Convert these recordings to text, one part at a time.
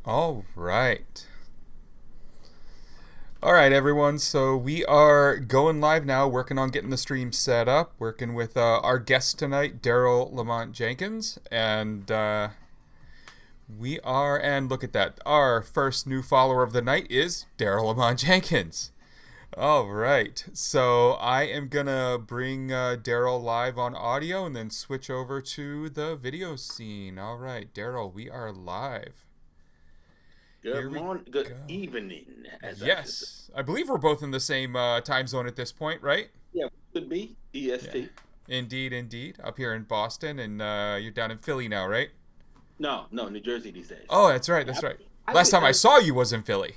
All right. All right, everyone. So we are going live now, working on getting the stream set up, working with our guest tonight, Daryle Lamont Jenkins. And look at that. Our first new follower of the night is Daryle Lamont Jenkins. All right. So I am going to bring Daryle live on audio and then switch over to the video scene. All right, Daryle, we are live. Good Here we morning, good go. evening, as I should say. Yes. I believe we're both in the same time zone at this point, right? Yeah, could be Yeah. EST. Indeed, indeed. Up here in Boston, and you're down in Philly now, right? No, no, New Jersey these days. Oh, that's right, I, that's right. I Last did, time I I did, saw you was in Philly.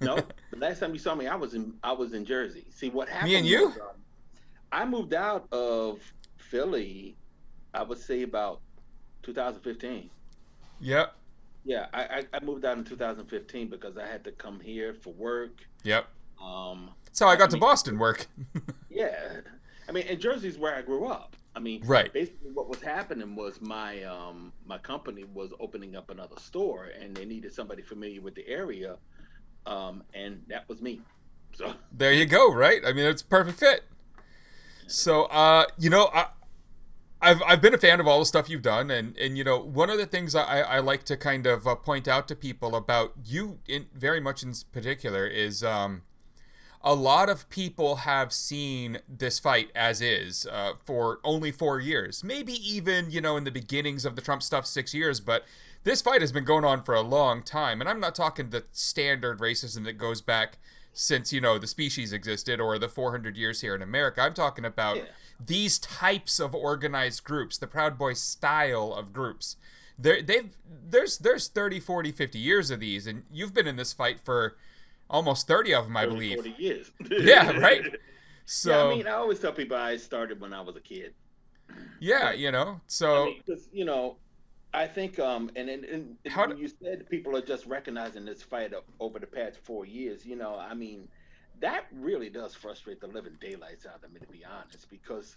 no. The last time you saw me, I was in Jersey. See, what Me and happened was you? I moved out of Philly. I would say about 2015. Yep, Yeah, I moved out in 2015 because I had to come here for work. yep. Um, That's how I I got to mean, Boston work. yeah, I mean, and Jersey's where I grew up. I mean, Right. basically, what was happening was my company was opening up another store, and they needed somebody familiar with the area, and that was me. So, There you go, right? I mean, it's a perfect fit. So, I've been a fan of all the stuff you've done, and one of the things I like to kind of point out to people about you, in very much in particular, is a lot of people have seen this fight as is for only 4 years, maybe even in the beginnings of the Trump stuff 6 years, but this fight has been going on for a long time, and I'm not talking the standard racism that goes back since the species existed or the 400 years here in America. I'm talking about yeah, these types of organized groups, the Proud Boys style of groups. There's 30, 40, 50 years of these, and you've been in this fight for almost 30 of them, I 30, believe. 40 years. Yeah, right. Yeah, I So mean, I always tell people I started when I was a kid, yeah, but I so mean, because I think, and how do, when you said people are just recognizing this fight over the past 4 years, I mean, that really does frustrate the living daylights out of me, to be honest, because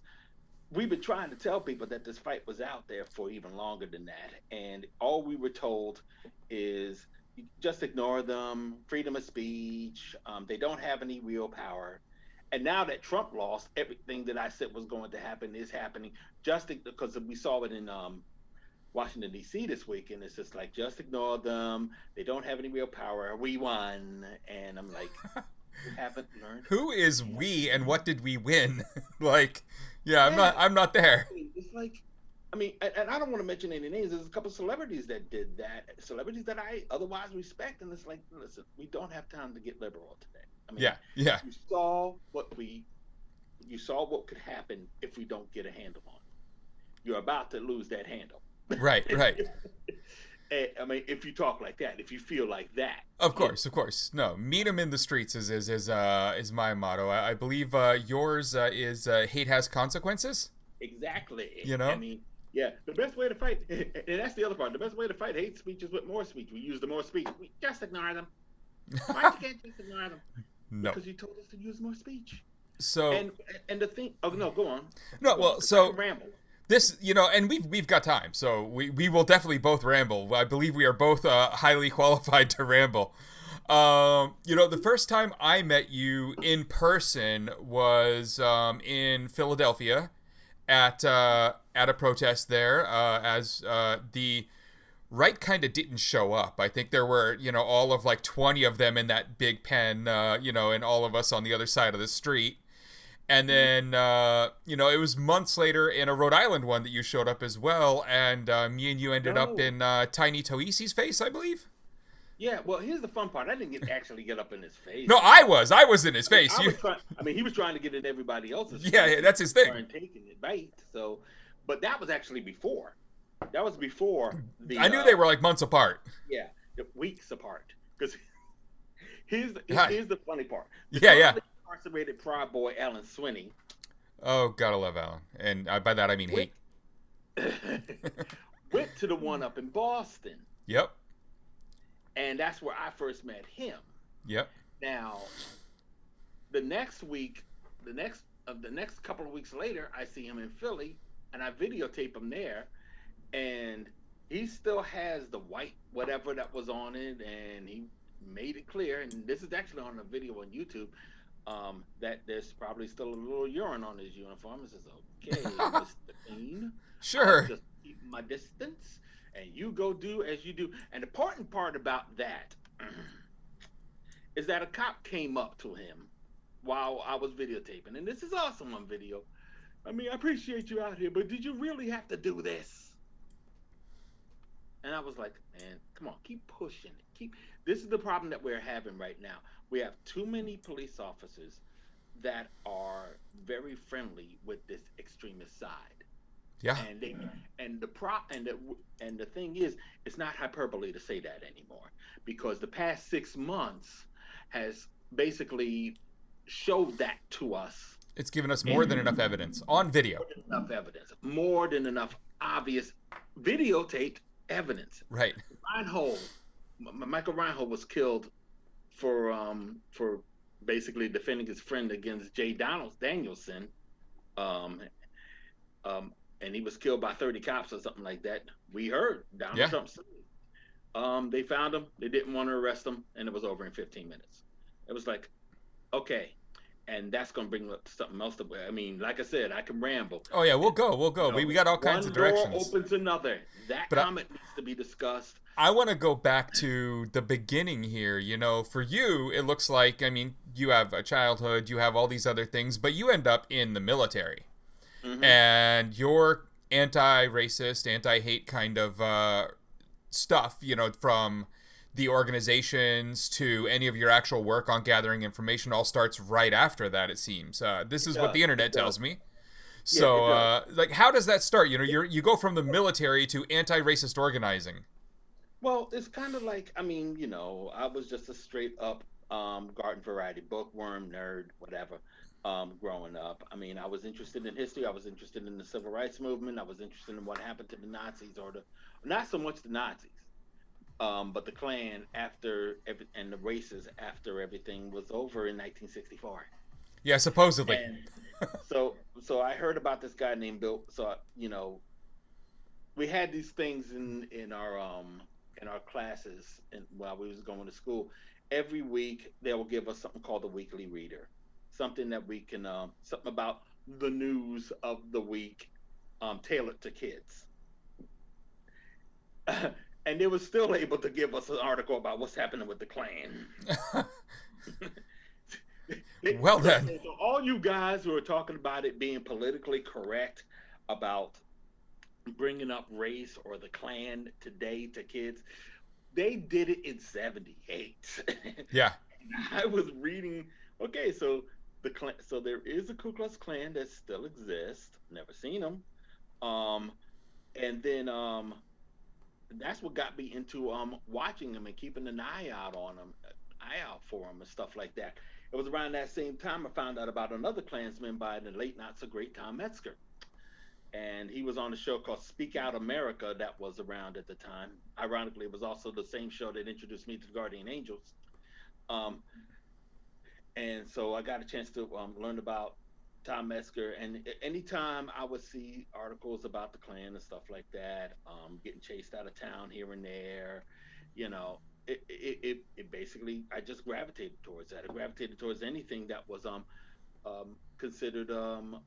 we've been trying to tell people that this fight was out there for even longer than that, and all we were told is just ignore them, freedom of speech. They don't have any real power. And now that Trump lost, everything that I said was going to happen is happening. Just because we saw it in Washington D.C. this week, and it's just like just ignore them. They don't have any real power. We won, and I'm like, you haven't learned who is we and what did we win? Like, yeah, I'm yeah, not I'm not there. it's like, I mean, and I don't want to mention any names. There's a couple of celebrities that did that, celebrities that I otherwise respect, and it's like, listen, we don't have time to get liberal today. I mean, Yeah, yeah. you saw what we, you saw what could happen if we don't get a handle on it. You're about to lose that handle. Right, right. I mean, if you talk like that, if you feel like that, Of you course, of course. No, meet them in the streets is my motto. I believe yours is hate has consequences. exactly. You I know? mean, yeah, the best way to fight, and that's the other part. The best way to fight hate speech is with more speech. We use the more speech. We just ignore them. Why you can't just ignore them? No. Because you told us to use more speech. So And and the thing, oh no, no. go on, Well, because I can so ramble. this, and we've got time, so we will definitely both ramble. I believe we are both highly qualified to ramble. The first time I met you in person was in Philadelphia at a protest there, as the right kind of didn't show up. I think there were all of like 20 of them in that big pen, and all of us on the other side of the street. And Mhm. then, it was months later in a Rhode Island one that you showed up as well. And me and you ended up No, in Tiny Toisi's face, I believe. yeah. Well, here's the fun part. I didn't actually get up in his face. No, I mean, I was in his I mean, face. I was trying. I mean, he was trying to get in everybody else's Yeah, face, yeah, and that's his thing. weren't taking it right. So, but that was actually before. That was before I the knew they were like months apart. yeah, the weeks apart. Because God. here's the funny part. The Yeah, yeah. currently incarcerated Proud Boy Alan Swinney Oh, gotta love Alan. And by that I mean went hate. went to the one up in Boston, Yep, and that's where I first met him. yep. Now, the next week, the next couple of weeks later, I see him in Philly, and I videotape him there, and he still has the white whatever that was on it, and he made it clear. And this is actually on a video on YouTube. That there's probably still a little urine on his uniform. He says, "Okay, Mr. Clean, I'll Sure. just keep my distance, and you go do as you do." And the important part about that is that a cop came up to him while I was videotaping, and this is awesome on video. I mean, I appreciate you out here, but did you really have to do this? And I was like, man, come on, keep pushing it. Keep. This is the problem that we're having right now. We have too many police officers that are very friendly with this extremist side, Yeah. and they and the pro and the thing is, it's not hyperbole to say that anymore, because the past 6 months has basically showed that to us. It's given us more than enough evidence on video. More than enough evidence, more than enough obvious videotaped evidence. Right. Reinhold, Michael Reinhold was killed for basically defending his friend against Jay Danielson, um, and he was killed by 30 cops or something like that. We heard Donald Trump say, they found him, they didn't want to arrest him, and it was over in 15 minutes. It was like, okay. And that's going to bring up something else. I mean, like I said, I can ramble. Oh yeah, we'll go. You know, we got all kinds of directions. One door opens another. That comment needs to be discussed. I want to go back to the beginning here. You know, for you, it looks like, I mean, you have a childhood, you have all these other things, but you end up in the military. Mm-hmm. And you're anti-racist, anti-hate kind of stuff, you know, from the organizations to any of your actual work on gathering information all starts right after that, it seems. This is what the internet tells me. So, like, how does that start? You know, you go from the military to anti-racist organizing. Well, it's kind of like, I mean, you know, I was just a straight up garden variety bookworm, nerd, whatever, growing up. I mean, I was interested in history. I was interested in the civil rights movement. I was interested in what happened to the Nazis, or not so much the Nazis. But the Klan and the races after everything was over in 1964. Yeah, supposedly. And so I heard about this guy named Bill. So you know, we had these things in our classes, and while we was going to school, every week they will give us something called the weekly reader, something that we can something about the news of the week, tailored to kids. And they were still able to give us an article about what's happening with the Klan. Well then. So all you guys who are talking about it being politically correct about bringing up race or the Klan today to kids, they did it in 78. Yeah. I was reading, okay, so so there is a Ku Klux Klan that still exists. Never seen them. And then that's what got me into watching them and keeping an eye out for them and stuff like that. It was around that same time I found out about another Klansman by the late not so great Tom Metzger, and he was on a show called Speak Out America that was around at the time. Ironically, it was also the same show that introduced me to the Guardian Angels, and so I got a chance to learn about Tom Metzger, and anytime I would see articles about the Klan and stuff like that, getting chased out of town here and there, you know, it basically, I just gravitated towards that. I gravitated towards anything that was considered some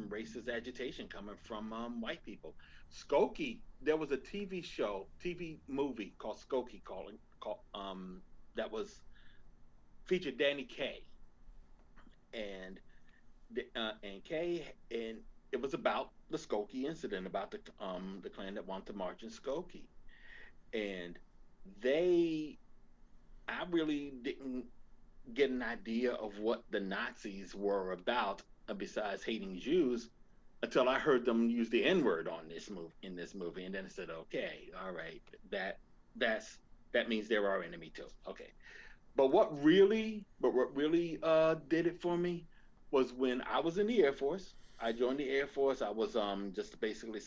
racist agitation coming from white people. Skokie, there was a TV movie called Skokie that was featured Danny Kaye, and it was about the Skokie incident, about the Klan that wanted to march in Skokie, and I really didn't get an idea of what the Nazis were about, besides hating Jews, until I heard them use the N-word in this movie, and then I said, okay, all right, that means they're our enemy too. Okay, but what really did it for me was when I was in the Air Force. I joined the Air Force. I was just basically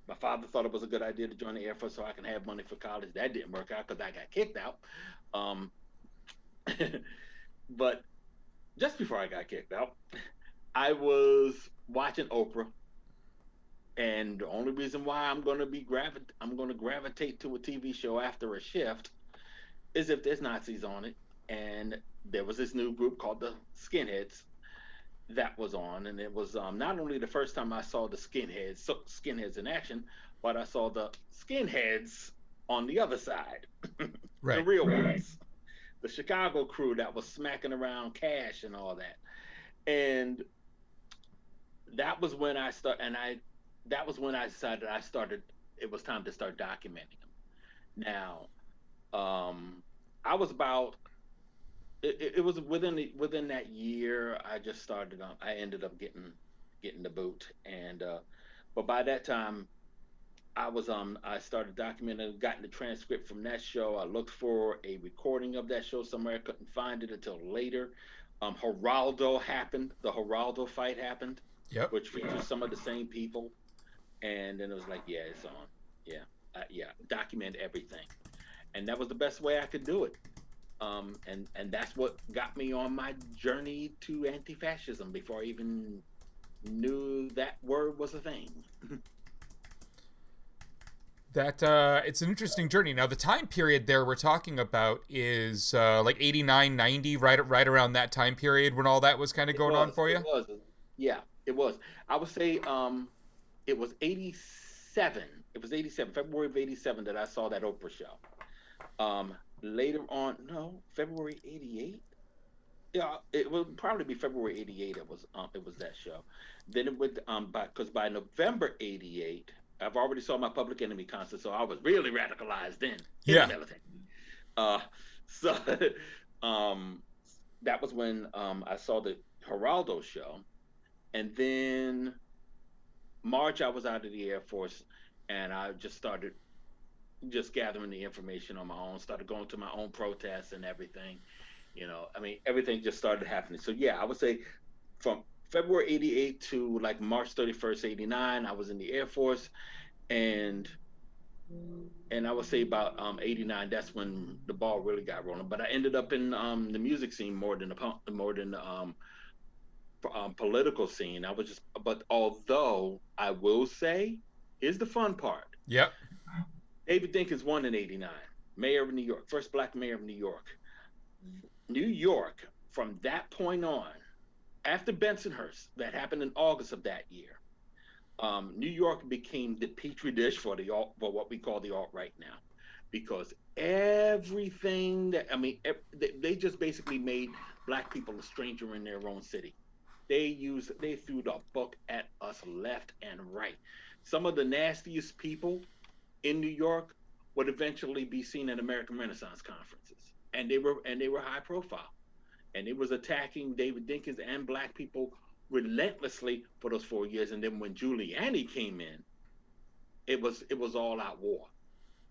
my father thought it was a good idea to join the Air Force so I can have money for college. That didn't work out because I got kicked out. But just before I got kicked out, I was watching Oprah, And the only reason why I'm going to gravitate to a TV show after a shift is if there's Nazis on it. And there was this new group called the Skinheads that was on, and it was not only the first time I saw the skinheads in action, but I saw the skinheads on the other side, the Right. real ones, the Chicago crew that was smacking around Cash and all that. And that was when I start, and I that was when I decided I started. It was time to start documenting them. Now, I was about. It was within that year. I just started. I ended up getting the boot, and but by that time, I started documenting, gotten the transcript from that show. I looked for a recording of that show somewhere. I couldn't find it until later. Geraldo happened. The Geraldo fight happened, Yep. which features some of the same people. And then it was like, yeah, it's on. Yeah, yeah. Document everything, and that was the best way I could do it. And that's what got me on my journey to anti-fascism before I even knew that word was a thing. That it's an interesting journey. Now, the time period there we're talking about is like 89, 90, right around that time period when all that was kind of It going on was. for It you. was. Yeah, it was. I would say it was 87. It was 87, February of 87 that I saw that Oprah show. Later on, no, February 88. Yeah, it would probably be February 88. It was that show. Then it would by November 88, I've already saw my Public Enemy concert, so I was really radicalized then in the Yeah. military. Uh, so um, that was when I saw the Geraldo show, and then March I was out of the Air Force, and I just started just gathering the information on my own. Started going to my own protests and everything. I mean, everything just started happening. So yeah, I would say from February 88 to like March 31st, 89, I was in the Air Force, and I would say about 89, that's when the ball really got rolling. But I ended up in the music scene more than the political scene. I was just, but although I will say, here's the fun part: Yep. David Dinkins won in '89, mayor of New York, first black mayor of New York. New York, from that point on, after Bensonhurst, that happened in August of that year, New York became the petri dish for for what we call the alt right now, because everything that I mean, they just basically made black people a stranger in their own city. They threw the book at us left and right. Some of the nastiest people in New York would eventually be seen at American Renaissance conferences, and they were high profile, and it was attacking David Dinkins and black people relentlessly for those 4 years. And then when Giuliani came in, it was all out war.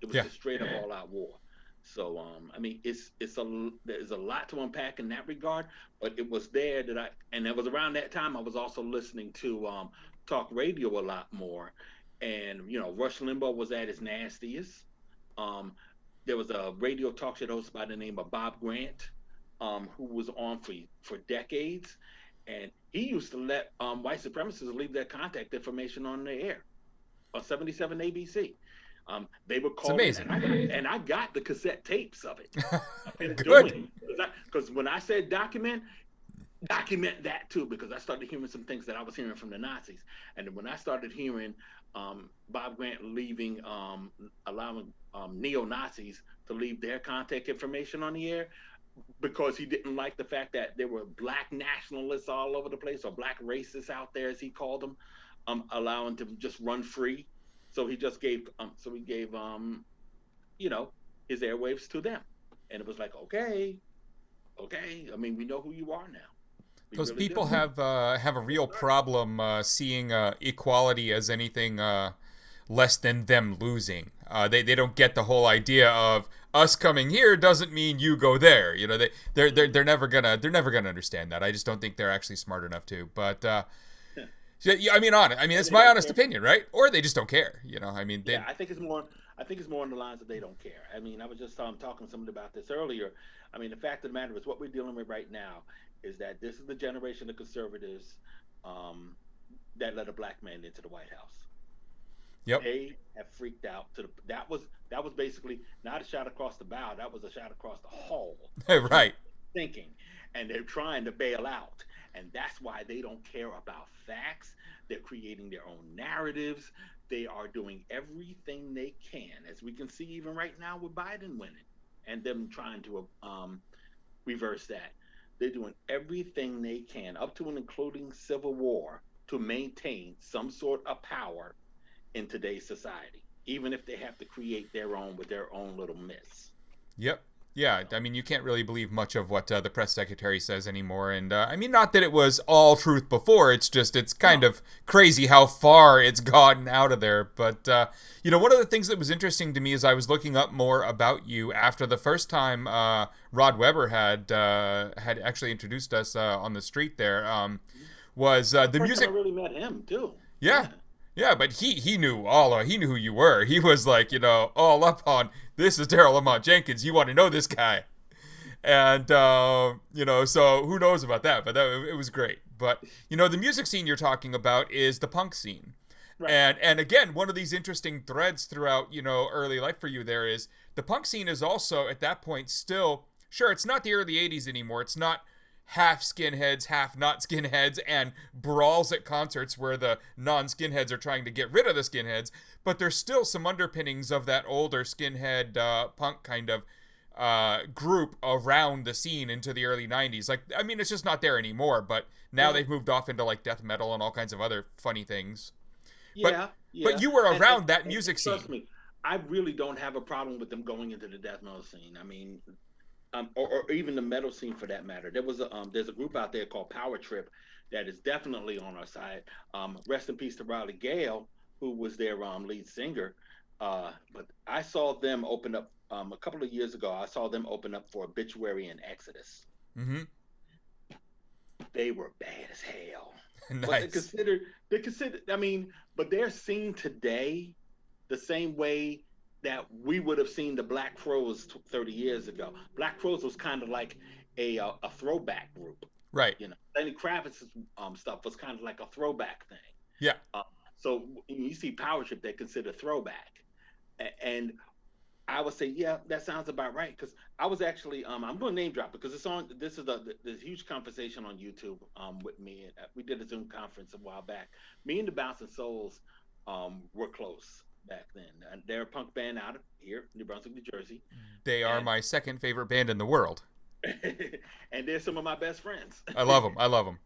It was Yeah. just straight up all out war. So I mean, there's a lot to unpack in that regard, but it was there that and it was around that time I was also listening to talk radio a lot more, and Rush Limbaugh was at his nastiest. Um, there was a radio talk show host by the name of Bob Grant, who was on for decades, and he used to let white supremacists leave their contact information on the air on 77 ABC. They would It's call in, amazing. and I got the cassette tapes of it. Been Good. doing it because when I said document that too, because I started hearing some things that I was hearing from the Nazis, and when I started hearing Bob Grant allowing neo Nazis to leave their contact information on the air, because he didn't like the fact that there were black nationalists all over the place, or black racists out there, as he called them, allowing to just run free. So he gave you know his airwaves to them, and it was like, okay, okay. I mean, we know who you are now. We Those really do. people have a real problem seeing equality as anything less than them losing. They don't get the whole idea of us coming here doesn't mean you go there. They're never gonna understand that. I just don't think they're actually smart enough to. But yeah, I mean, it's They my don't honest care. opinion, right? Or they just don't care. I mean, Yeah, I think it's more. I think it's more on the lines that they don't care. I mean, I was just talking to somebody about this earlier. I mean, the fact of the matter is, what we're dealing with right now is that this is the generation of conservatives um, that let a black man into the White House. Yep. They have freaked out to the that was basically not a shot across the bow. That was a shot across the hall from Right. thinking, and they're trying to bail out, and that's why they don't care about facts. They're creating their own narratives. They are doing everything they can, as we can see even right now with Biden winning, and them trying to reverse that. They're doing everything they can, up to and including civil war, to maintain some sort of power in today's society, even if they have to create their own with their own little myths. Yep. Yeah, So, I mean, you can't really believe much of what the press secretary says anymore. And I mean, not that it was all truth before. It's just, it's kind no, of crazy how far it's gotten out of there. But, one of the things that was interesting to me is I was looking up more about you after the first time Rod Weber had actually introduced us on the street there. Was the first time I music. really met him too. Yeah. Yeah, Yeah, but he knew he knew who you were. He was like, all up on, this is Daryle Lamont Jenkins. You want to know this guy. And, so who knows about that, but it was great. But, the music scene you're talking about is the punk scene. right. And again, one of these interesting threads throughout, early life for you there is the punk scene is also at that point still, sure, it's not the early 80s anymore. It's not half skinheads, half not skinheads, and brawls at concerts where the non-skinheads are trying to get rid of the skinheads, but there's still some underpinnings of that older skinhead punk kind of group around the scene into the early 90s. Like, I mean, it's just not there anymore, but now Yeah, they've moved off into like death metal and all kinds of other funny things. But yeah, but yeah. you were And, and, around that and music trust scene. me, I really don't have a problem with them going into the death metal scene. I mean, or even the metal scene for that matter. There's a group out there called Power Trip that is definitely on our side. Rest in peace to Riley Gale, who was their lead singer. But I saw them open up a couple of years ago. I saw them open up for Obituary and Exodus. Mm-hmm. They were bad as hell, but Nice. they consider. I mean, but they're seen today the same way that we would have seen the Black Crowes 30 years ago. Black Crowes was kind of like a throwback group. Right. Lenny Kravitz's stuff was kind of like a throwback thing. Yeah. Uh, so when you see Power Trip, they consider throwback, and I would say, yeah, that sounds about right. Because I was actually, I'm going to name drop because it's on. This is this huge conversation on YouTube with me. We did a Zoom conference a while back. Me and the Bouncing Souls were close back then. And they're a punk band out of here, New Brunswick, New Jersey, They are and my second favorite band in the world. and they're some of my best friends. I love them. I love them.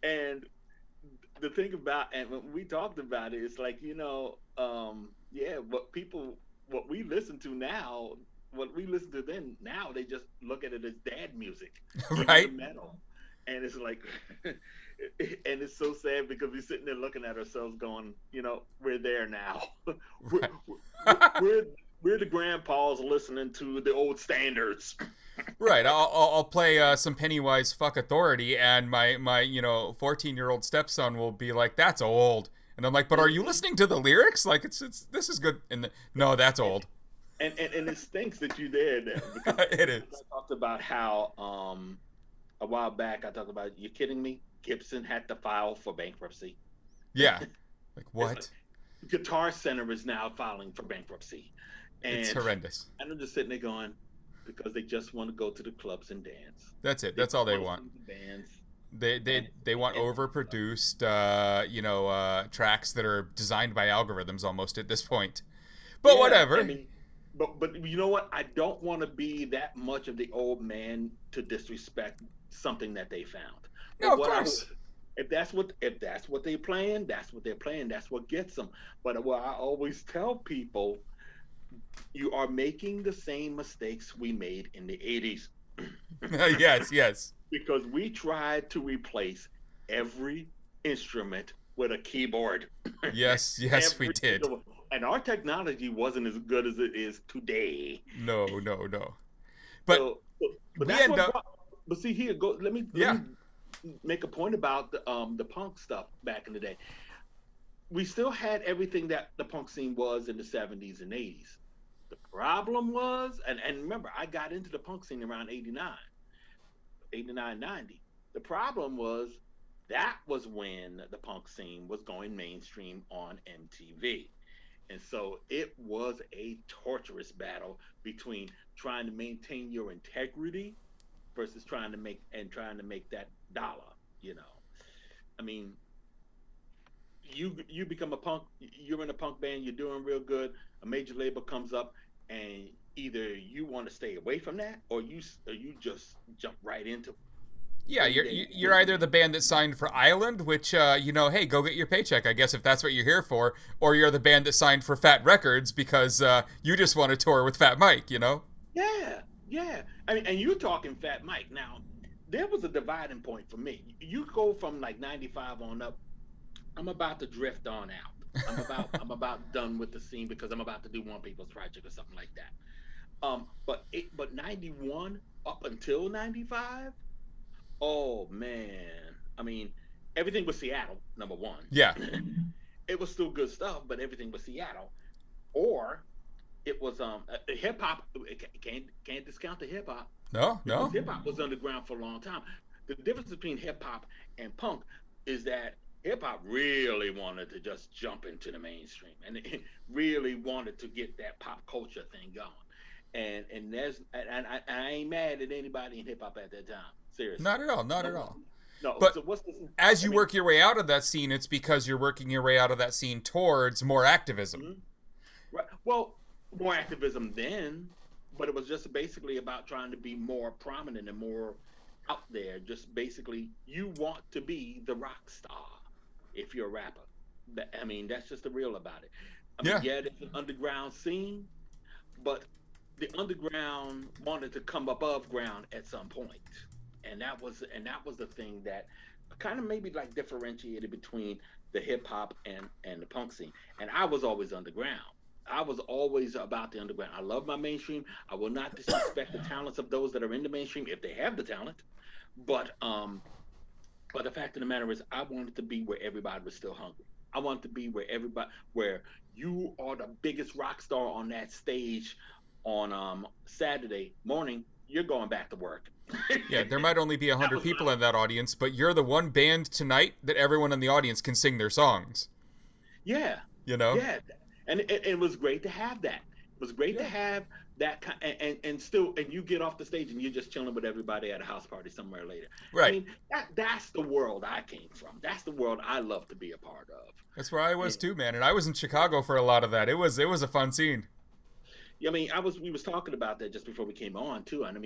And the thing about, and when we talked about it, it's like, yeah, what we listen to now, what we listen to then, now they just look at it as dad music, even the Right. metal. And it's like, and it's so sad because we're sitting there looking at ourselves going, we're there now. we're, Right. we're, we're the grandpas listening to the old standards. Right. I'll play some Pennywise Fuck Authority, and my 14-year-old stepson will be like, "That's old," and I'm like, "But are you listening to the lyrics? Like, it's this is good." And no, that's old. And it stinks that you there now because It I is. talked about how a while back I talked about, you kidding me? Gibson had to file for bankruptcy. Yeah. Like It's like what? Guitar Center is now filing for bankruptcy, It's and horrendous. I'm just sitting there going, because they just want to go to the clubs and dance. That's it. They That's all just they want to want. see the bands They and they they want and overproduced, tracks that are designed by algorithms almost at this point. But yeah. I whatever. mean, but you know what? I don't want to be that much of the old man to disrespect something that they found. No, But of what I would, course. if that's what they playing, that's what they're playing. That's what gets them. But what I always tell people, you are making the same mistakes we made in the 80s Yes, yes. because we tried to replace every instrument with a keyboard. Yes, yes, we Every did. single one. And our technology wasn't as good as it is today. No, no, no. But But we that's end what up, brought. But see here, go. Let yeah, me make a point about the punk stuff back in the day. We still had everything that the punk scene was in the 70s and 80s. The problem was, and remember, I got into the punk scene around 89, 89, 90. The problem was that was when the punk scene was going mainstream on MTV. And so it was a torturous battle between trying to maintain your integrity versus trying to make that dollar, you know. I mean, you become a punk, you're in a punk band, you're doing real good, a major label comes up, and either you want to stay away from that, or you just jump right into Yeah, every you're day. you're either the band that signed for Island, which hey, go get your paycheck, I guess, if that's what you're here for, or you're the band that signed for Fat Records because you just want to tour with Fat Mike, you know? Yeah, yeah. I mean, and you're talking Fat Mike. Now, there was a dividing point for me. You go from like 95 on up. I'm about to drift on out. I'm about done with the scene because I'm about to do One People's Project or something like that. But 91 up until 95, oh man. I mean, everything was Seattle, number one. Yeah. It was still good stuff, but everything was Seattle. Or it was hip hop. Can't discount the hip hop No, because no. hip hop was underground for a long time. The difference between hip hop and punk is that hip hop really wanted to just jump into the mainstream, and it really wanted to get that pop culture thing going. And I ain't mad at anybody in hip hop at that time. Seriously, Not at all, not no at one. all. No. But So what's this? as I you mean, work your way out of that scene, it's because you're working your way out of that scene towards more activism. mhm. Right. Well, more activism then, but it was just basically about trying to be more prominent and more out there. Just basically, you want to be the rock star if you're a rapper. I mean, that's just the real about it. I mean, Yeah. yeah, there's an underground scene, but the underground wanted to come above ground at some point, and that was the thing that kind of maybe like differentiated between the hip hop and the punk scene. And I was always underground. I was always about the underground. I love my mainstream. I will not disrespect the talents of those that are in the mainstream if they have the talent. But the fact of the matter is, I wanted to be where everybody was still hungry. I wanted to be where you are the biggest rock star on that stage on Saturday morning. You're going back to work. Yeah, there might only be a That 100 was my people in that audience, but you're the one band tonight that everyone in the audience can sing their songs. yeah, You know? yeah, and it was great to have that. It was great to Yeah. have that kind, and still, and you get off the stage and you're just chilling with everybody at a house party somewhere later. I Right. mean, that's the world I came from. That's the world I love to be a part of. That's where I was And too, man. And I was in Chicago for a lot of that. It was a fun scene. yeah, I mean, we was talking about that just before we came on too. And I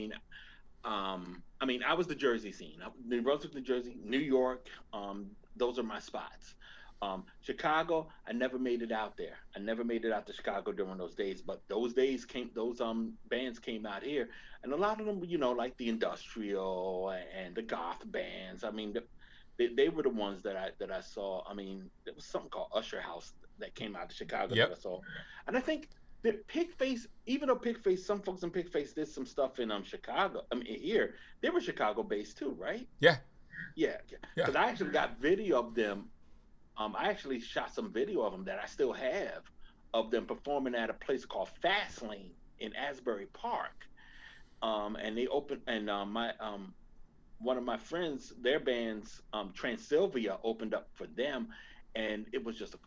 mean, I was the Jersey scene, New Brunswick, New Jersey, New York. Those are my spots. Chicago, I never made it out there. I never made it out to Chicago during those days. But those days came, those bands came out here, and a lot of them, like the industrial and the goth bands. I mean, they were the ones that I saw. I mean, there was something called Usher House that came out of Chicago that I Yep. saw, and I think that Pigface, even though Pigface, some folks in Pigface did some stuff in Chicago. I mean, here they were Chicago based too, right? Yeah. Yeah, Yeah. because I actually got video of them. I actually shot some video of them that I still have of them performing at a place called Fastlane in Asbury Park. And they opened, and my one of my friends, their bands, Transylvia, opened up for them, and it was just a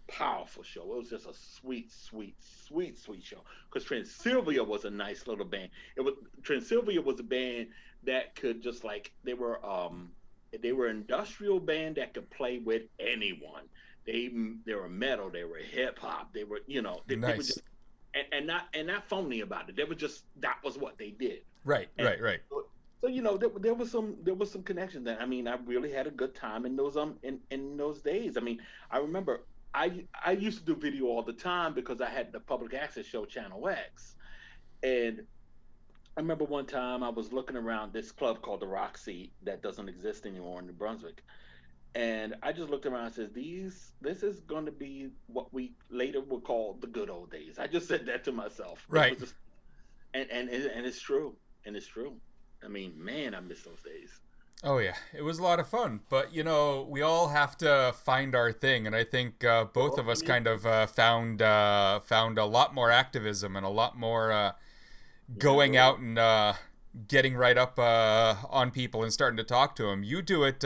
powerful show. It was just a sweet, sweet, sweet, sweet show. Because Transylvia was a nice little band. It was Transylvia was a band that could just like they were an industrial band that could play with anyone. They were metal, they were hip hop, they were they were Nice. just and not phony about it. They were just that was what they did. Right, And right, right. so there was some connection there. I mean, I really had a good time in those days. I mean, I remember I used to do video all the time because I had the public access show Channel X, and I remember one time I was looking around this club called the Roxy that doesn't exist anymore in New Brunswick, and I just looked around and said, this is going to be what we later would call the good old days. I just said that to myself. It Right. was just, and it's true, and it's true. I mean, man, I miss those days. Oh yeah, it was a lot of fun. But we all have to find our thing, and I think both Well, of I us mean, kind of found a lot more activism and a lot more going you're out and getting right up on people and starting to talk to them. You do it.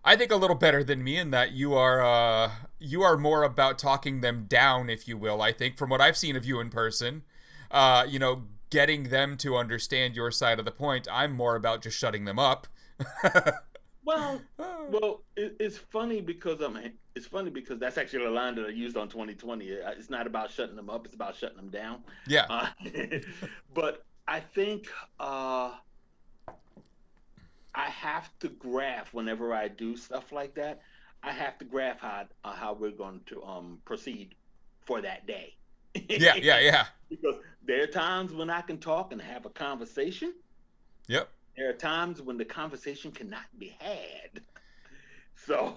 I think a little better than me in that you are more about talking them down, if you will. I think from what I've seen of you in person, getting them to understand your side of the point. I'm more about just shutting them up. Well, it's funny because it's funny because that's actually a line that I used on 2020. It's not about shutting them up; it's about shutting them down. Yeah. But I think I have to graph whenever I do stuff like that. I have to graph how we're going to proceed for that day. Yeah. Because there are times when I can talk and have a conversation. Yep. There are times when the conversation cannot be had. So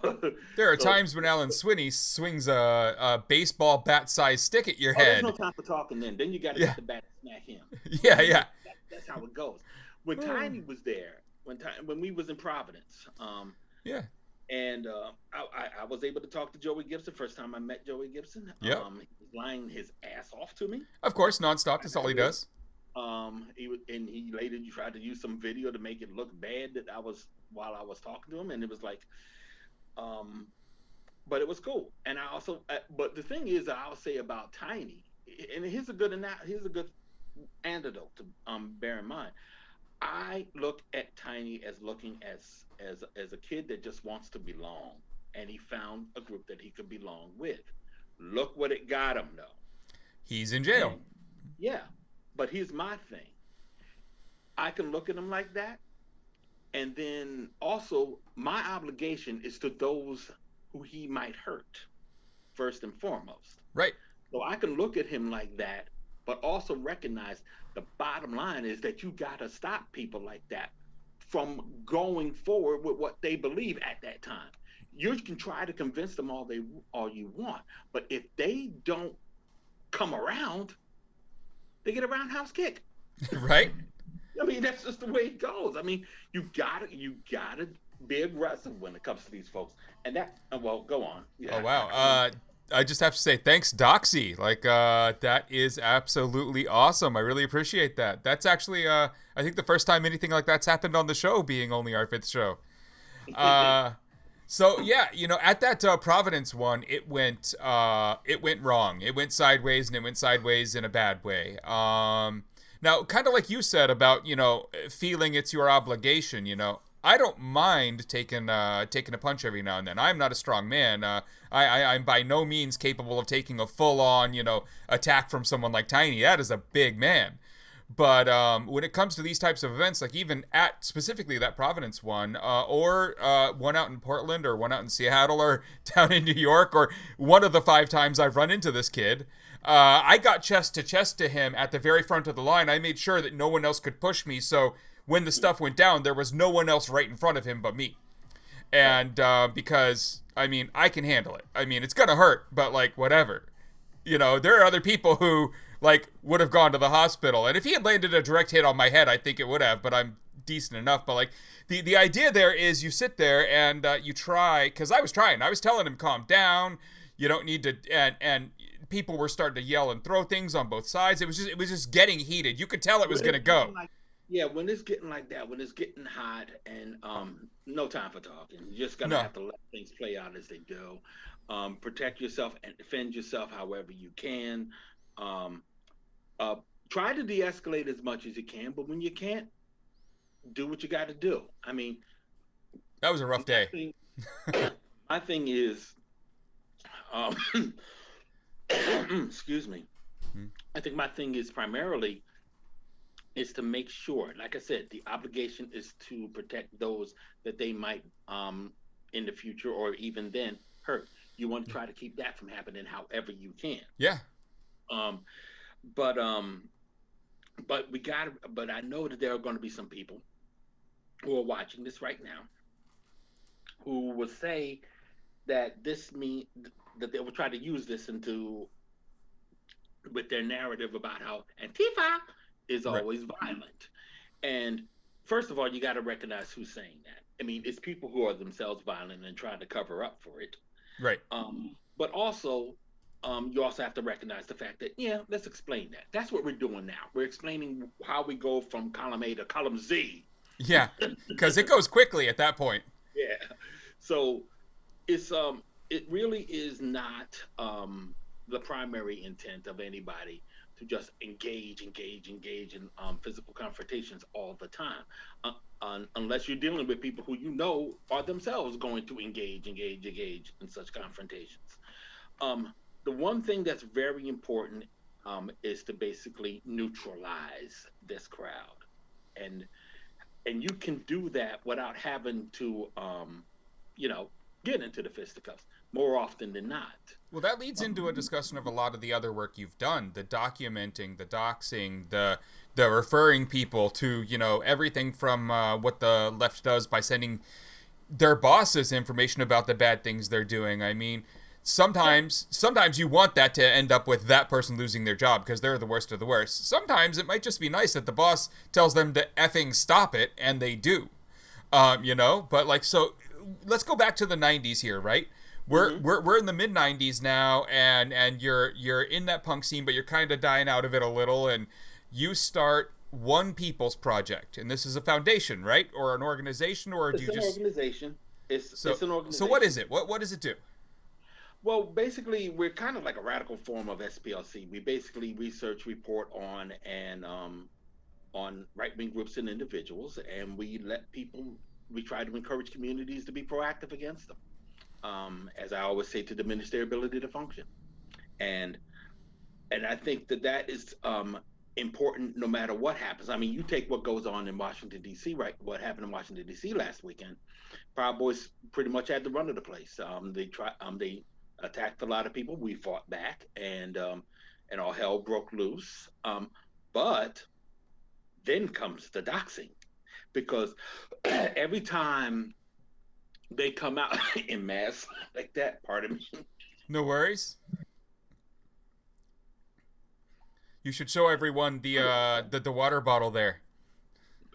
there are times when Alan Swinney swings a baseball bat-sized stick at your head. There's no time for talking then. Then you got to get the bat and smack him. Yeah. That's how it goes. When Tiny was there, when we was in Providence, and I was able to talk to Joey Gibson. First time I met Joey Gibson. He was lying his ass off to me. Of course, nonstop. That's all he does. He later tried to use some video to make it look bad while I was talking to him, and it was like, but it was cool. And I also, but the thing is that I'll say about Tiny, and here's a good antidote to bear in mind. I look at Tiny as looking as a kid that just wants to belong, and he found a group that he could belong with. Look what it got him, though. He's in jail. Yeah. But here's my thing. I can look at him like that. And then also my obligation is to those who he might hurt, first and foremost. Right. So I can look at him like that, but also recognize the bottom line is that you got to stop people like that from going forward with what they believe at that time. You can try to convince them all you want, but if they don't come around, they get a roundhouse kick. Right. I mean, that's just the way it goes. I mean, you gotta be aggressive when it comes to these folks. And go on. Yeah. Oh wow. I just have to say thanks, Doxy. Like that is absolutely awesome. I really appreciate that. That's actually I think the first time anything like that's happened on the show, being only our 5th show. So yeah, at that Providence one, it went wrong. It went sideways, and it went sideways in a bad way. Now, kind of like you said about feeling it's your obligation. I don't mind taking a punch every now and then. I'm not a strong man. I'm by no means capable of taking a full on attack from someone like Tiny. That is a big man. But when it comes to these types of events, like even at specifically that Providence one, or one out in Portland, or one out in Seattle, or down in New York, or one of the 5 times I've run into this kid, I got chest to chest to him at the very front of the line. I made sure that no one else could push me, so when the stuff went down, there was no one else right in front of him but me. And because, I mean, I can handle it. I mean, it's going to hurt, but like, whatever. There are other people who would have gone to the hospital. And if he had landed a direct hit on my head, I think it would have, but I'm decent enough. But the idea there is you sit there and you try, because I was trying. I was telling him, calm down. You don't need to, and people were starting to yell and throw things on both sides. It was just getting heated. You could tell it was going to go. When it's getting like that, when it's getting hot, and no time for talking. You just gotta have to let things play out as they do. Protect yourself and defend yourself however you can. Try to de-escalate as much as you can, but when you can't, do what you got to do. I mean, that was a rough day. My thing is, excuse me. I think my thing is primarily is to make sure, like I said, the obligation is to protect those that they might in the future or even then hurt. You want to try to keep that from happening however you can. Yeah. But I know that there are going to be some people who are watching this right now who will say that that they will try to use this with their narrative about how Antifa is always violent. And first of all, you got to recognize who's saying that. I mean, it's people who are themselves violent and trying to cover up for it. Right. But also, you also have to recognize the fact that, let's explain that. That's what we're doing now. We're explaining how we go from column A to column Z. Yeah, because it goes quickly at that point. Yeah. So it's it really is not the primary intent of anybody to just engage in physical confrontations all the time, unless you're dealing with people who you know are themselves going to engage in such confrontations. Um, the one thing that's very important is to basically neutralize this crowd, and you can do that without having to, you know, get into the fisticuffs more often than not. Well, that leads into a discussion of a lot of the other work you've done, the documenting, the doxing, the referring people to, you know, everything from what the left does by sending their bosses information about the bad things they're doing. I mean, sometimes you want that to end up with that person losing their job because they're the worst of the worst. Sometimes it might just be nice that the boss tells them to effing stop it, and they do. You know, but like, so let's go back to the 90s here, right? We're in the mid 90s now, and you're in that punk scene, but you're kind of dying out of it a little, and you start One People's Project, and this is a foundation, right, or an organization, or do you just? It's an organization. It's an organization. So what is it? What does it do? Well, basically, we're kind of like a radical form of SPLC. We basically research, report on right wing groups and individuals, and we let people. We try to encourage communities to be proactive against them. As I always say, to diminish their ability to function, and I think that is important no matter what happens. I mean, you take what goes on in Washington D.C. right? What happened in Washington D.C. last weekend? Proud Boys pretty much had the run of the place. They attacked a lot of people. We fought back, and all hell broke loose. But then comes the doxing, because every time they come out in mass like that, pardon me. No worries. You should show everyone the water bottle there.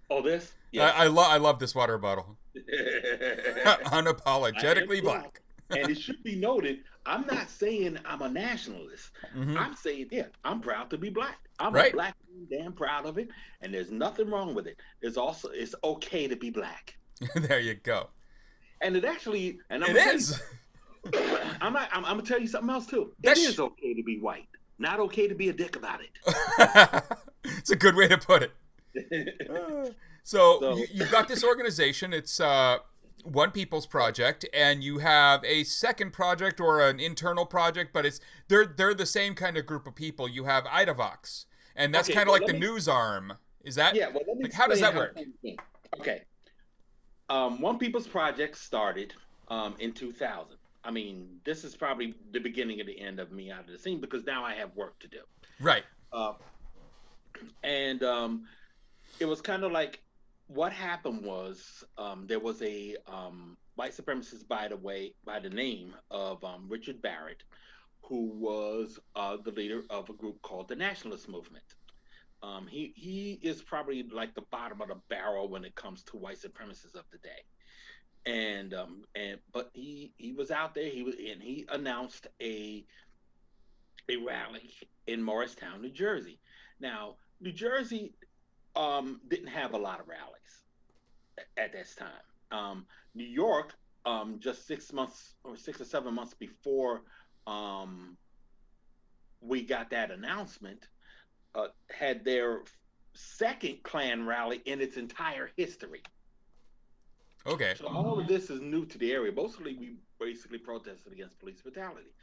Oh, this? Yes. I love this water bottle. Unapologetically black. And it should be noted, I'm not saying I'm a nationalist. Mm-hmm. I'm saying, yeah, I'm proud to be black. I'm a black man, damn proud of it, and there's nothing wrong with it. It's okay to be black. There you go. And it actually, and it is. I'm gonna tell you something else too. It is okay to be white. Not okay to be a dick about it. It's a good way to put it. So you've got this organization. It's One People's Project, and you have a second project or an internal project, but they're the same kind of group of people. You have IDAVOX, and that's kind of like the news arm. Is that? Yeah. Well, let me how does that work? Okay. One People's Project started in 2000. I mean, this is probably the beginning of the end of me out of the scene, because now I have work to do. Right. And it was kind of like, what happened was there was a white supremacist by the name of Richard Barrett, who was the leader of a group called the Nationalist Movement. He is probably like the bottom of the barrel when it comes to white supremacists of the day. But he was out there. He announced a rally in Morristown, New Jersey. Now, New Jersey didn't have a lot of rallies at this time. New York, just 6 or 7 months before we got that announcement, had their second Klan rally in its entire history. Okay. So all of this is new to the area. Mostly we basically protested against police brutality.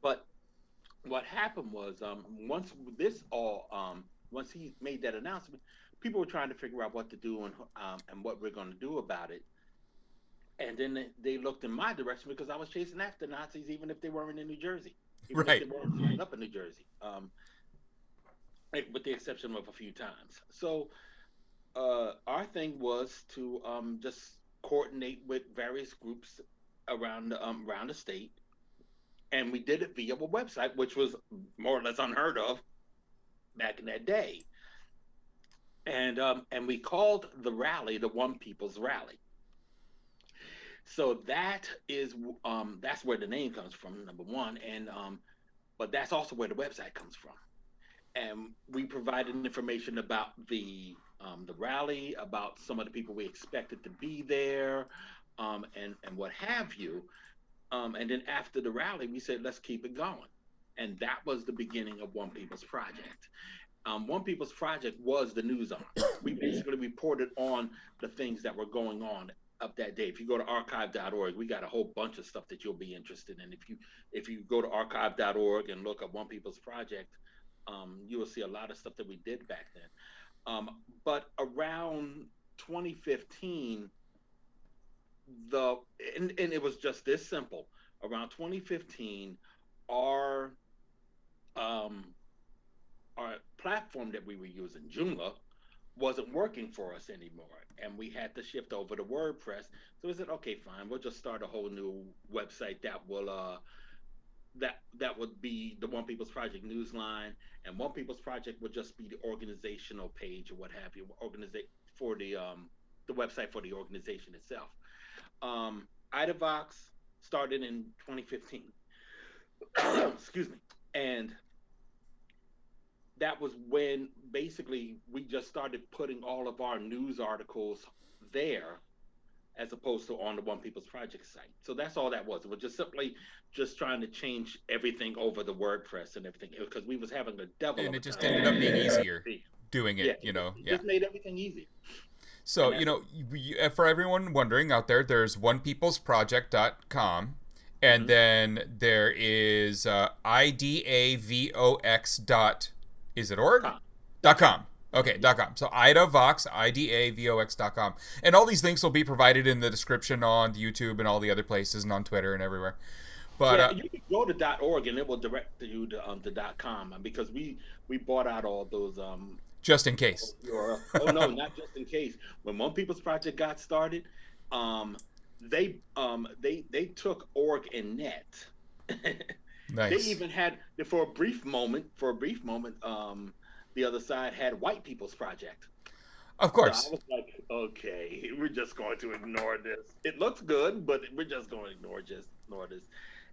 But what happened was once he made that announcement, people were trying to figure out what to do and what we're going to do about it. And then they looked in my direction because I was chasing after Nazis, even if they weren't in New Jersey. Even if they weren't up in New Jersey, with the exception of a few times. So our thing was to just coordinate with various groups around the state, and we did it via a website, which was more or less unheard of back in that day. And we called the rally the One People's Rally. So that's where the name comes from, number one, and but that's also where the website comes from. And we provided information about the rally, about some of the people we expected to be there, and what have you. And then after the rally, we said, let's keep it going. And that was the beginning of One People's Project. One People's Project was the news arm. We basically reported on the things that were going on up that day. If you go to archive.org, we got a whole bunch of stuff that you'll be interested in. If you go to archive.org and look up One People's Project, you will see a lot of stuff that we did back then. But around 2015, and it was just this simple. Around 2015, our platform that we were using, Joomla, wasn't working for us anymore, and we had to shift over to WordPress. So we said, okay, fine, we'll just start a whole new website that will that would be the One People's Project newsline, and One People's Project would just be the organizational page or what have you, for the website for the organization itself. IDAVOX started in 2015. Excuse me, and that was when basically we just started putting all of our news articles there as opposed to on the One People's Project site. So that's all that was. It was just simply just trying to change everything over the WordPress and everything, because we was having a devil. And it just ended up being easier doing it, It just made everything easier. So, for everyone wondering out there, there's onepeoplesproject.com. And then there is idavox. Is it org? .com. Okay, .com. So idavox, idavox.com. And all these links will be provided in the description on YouTube and all the other places and on Twitter and everywhere. But you can go to .org and it will direct you to .com, because we bought out all those just in case. Oh no, not just in case. When One People's Project got started, they took org and net. Nice. They even had, for a brief moment, the other side had White People's Project. Of course. So I was like, okay, we're just going to ignore this. It looks good, but we're just going to ignore this.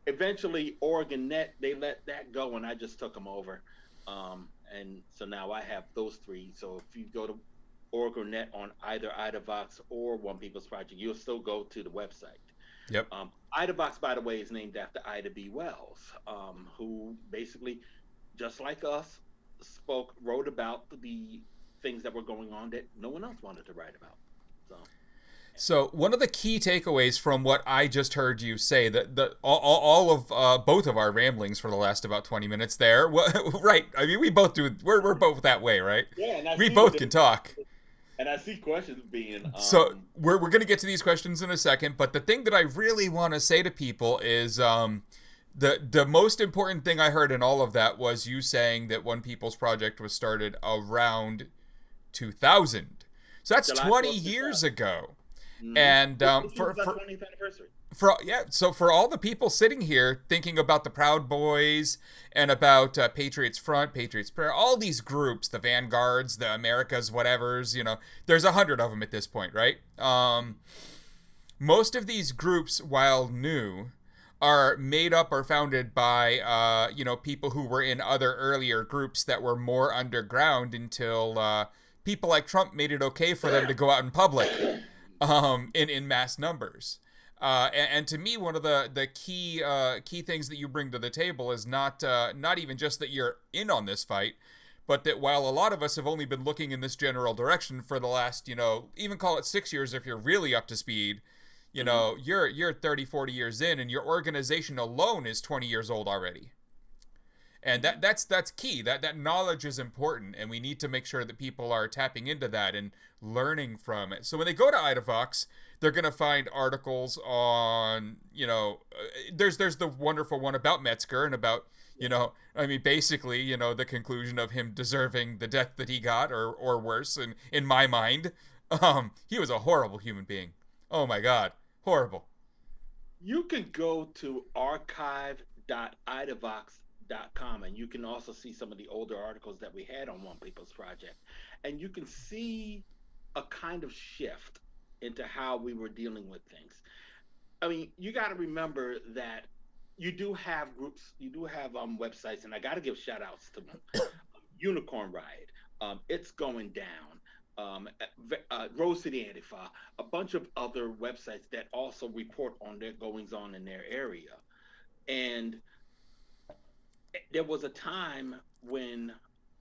Eventually, org and net, they let that go, and I just took them over. And so now I have those three. So if you go to org or net on either IDAVOX or One People's Project, you'll still go to the website. Yep. IDAVOX, by the way, is named after Ida B. Wells, who basically, just like us, wrote about the things that were going on that no one else wanted to write about. So one of the key takeaways from what I just heard you say, that all of both of our ramblings for the last about 20 minutes there, right? I mean, we both do. We're both that way, right? Yeah, and we both can talk. And I see questions being. So we're going to get to these questions in a second, but the thing that I really want to say to people is the most important thing I heard in all of that was you saying that One People's Project was started around 2000. So that's 20 years ago. Mm-hmm. And for 20th anniversary. So for all the people sitting here thinking about the Proud Boys and about Patriots Front, Patriots Prayer, all these groups, the Vanguards, the Americas, whatevers, there's 100 of them at this point, right? Most of these groups, while new, are made up or founded by people who were in other earlier groups that were more underground until people like Trump made it okay for them to go out in public in mass numbers. And to me, one of the key things that you bring to the table is not even just that you're in on this fight, but that while a lot of us have only been looking in this general direction for the last, even call it 6 years if you're really up to speed, you're 30, 40 years in, and your organization alone is 20 years old already. And that's key. That knowledge is important, and we need to make sure that people are tapping into that and learning from it. So when they go to IDAVOX, they're going to find articles on, there's the wonderful one about Metzger and about, basically, the conclusion of him deserving the death that he got or worse. And in my mind, he was a horrible human being. Oh my God. Horrible. You can go to archive.idavox.com, and you can also see some of the older articles that we had on One People's Project, and you can see a kind of shift into how we were dealing with things. I mean, you got to remember that you do have groups, you do have websites, and I got to give shout outs to them. Unicorn Riot, It's Going Down, Rose City Antifa, a bunch of other websites that also report on their goings on in their area. And there was a time when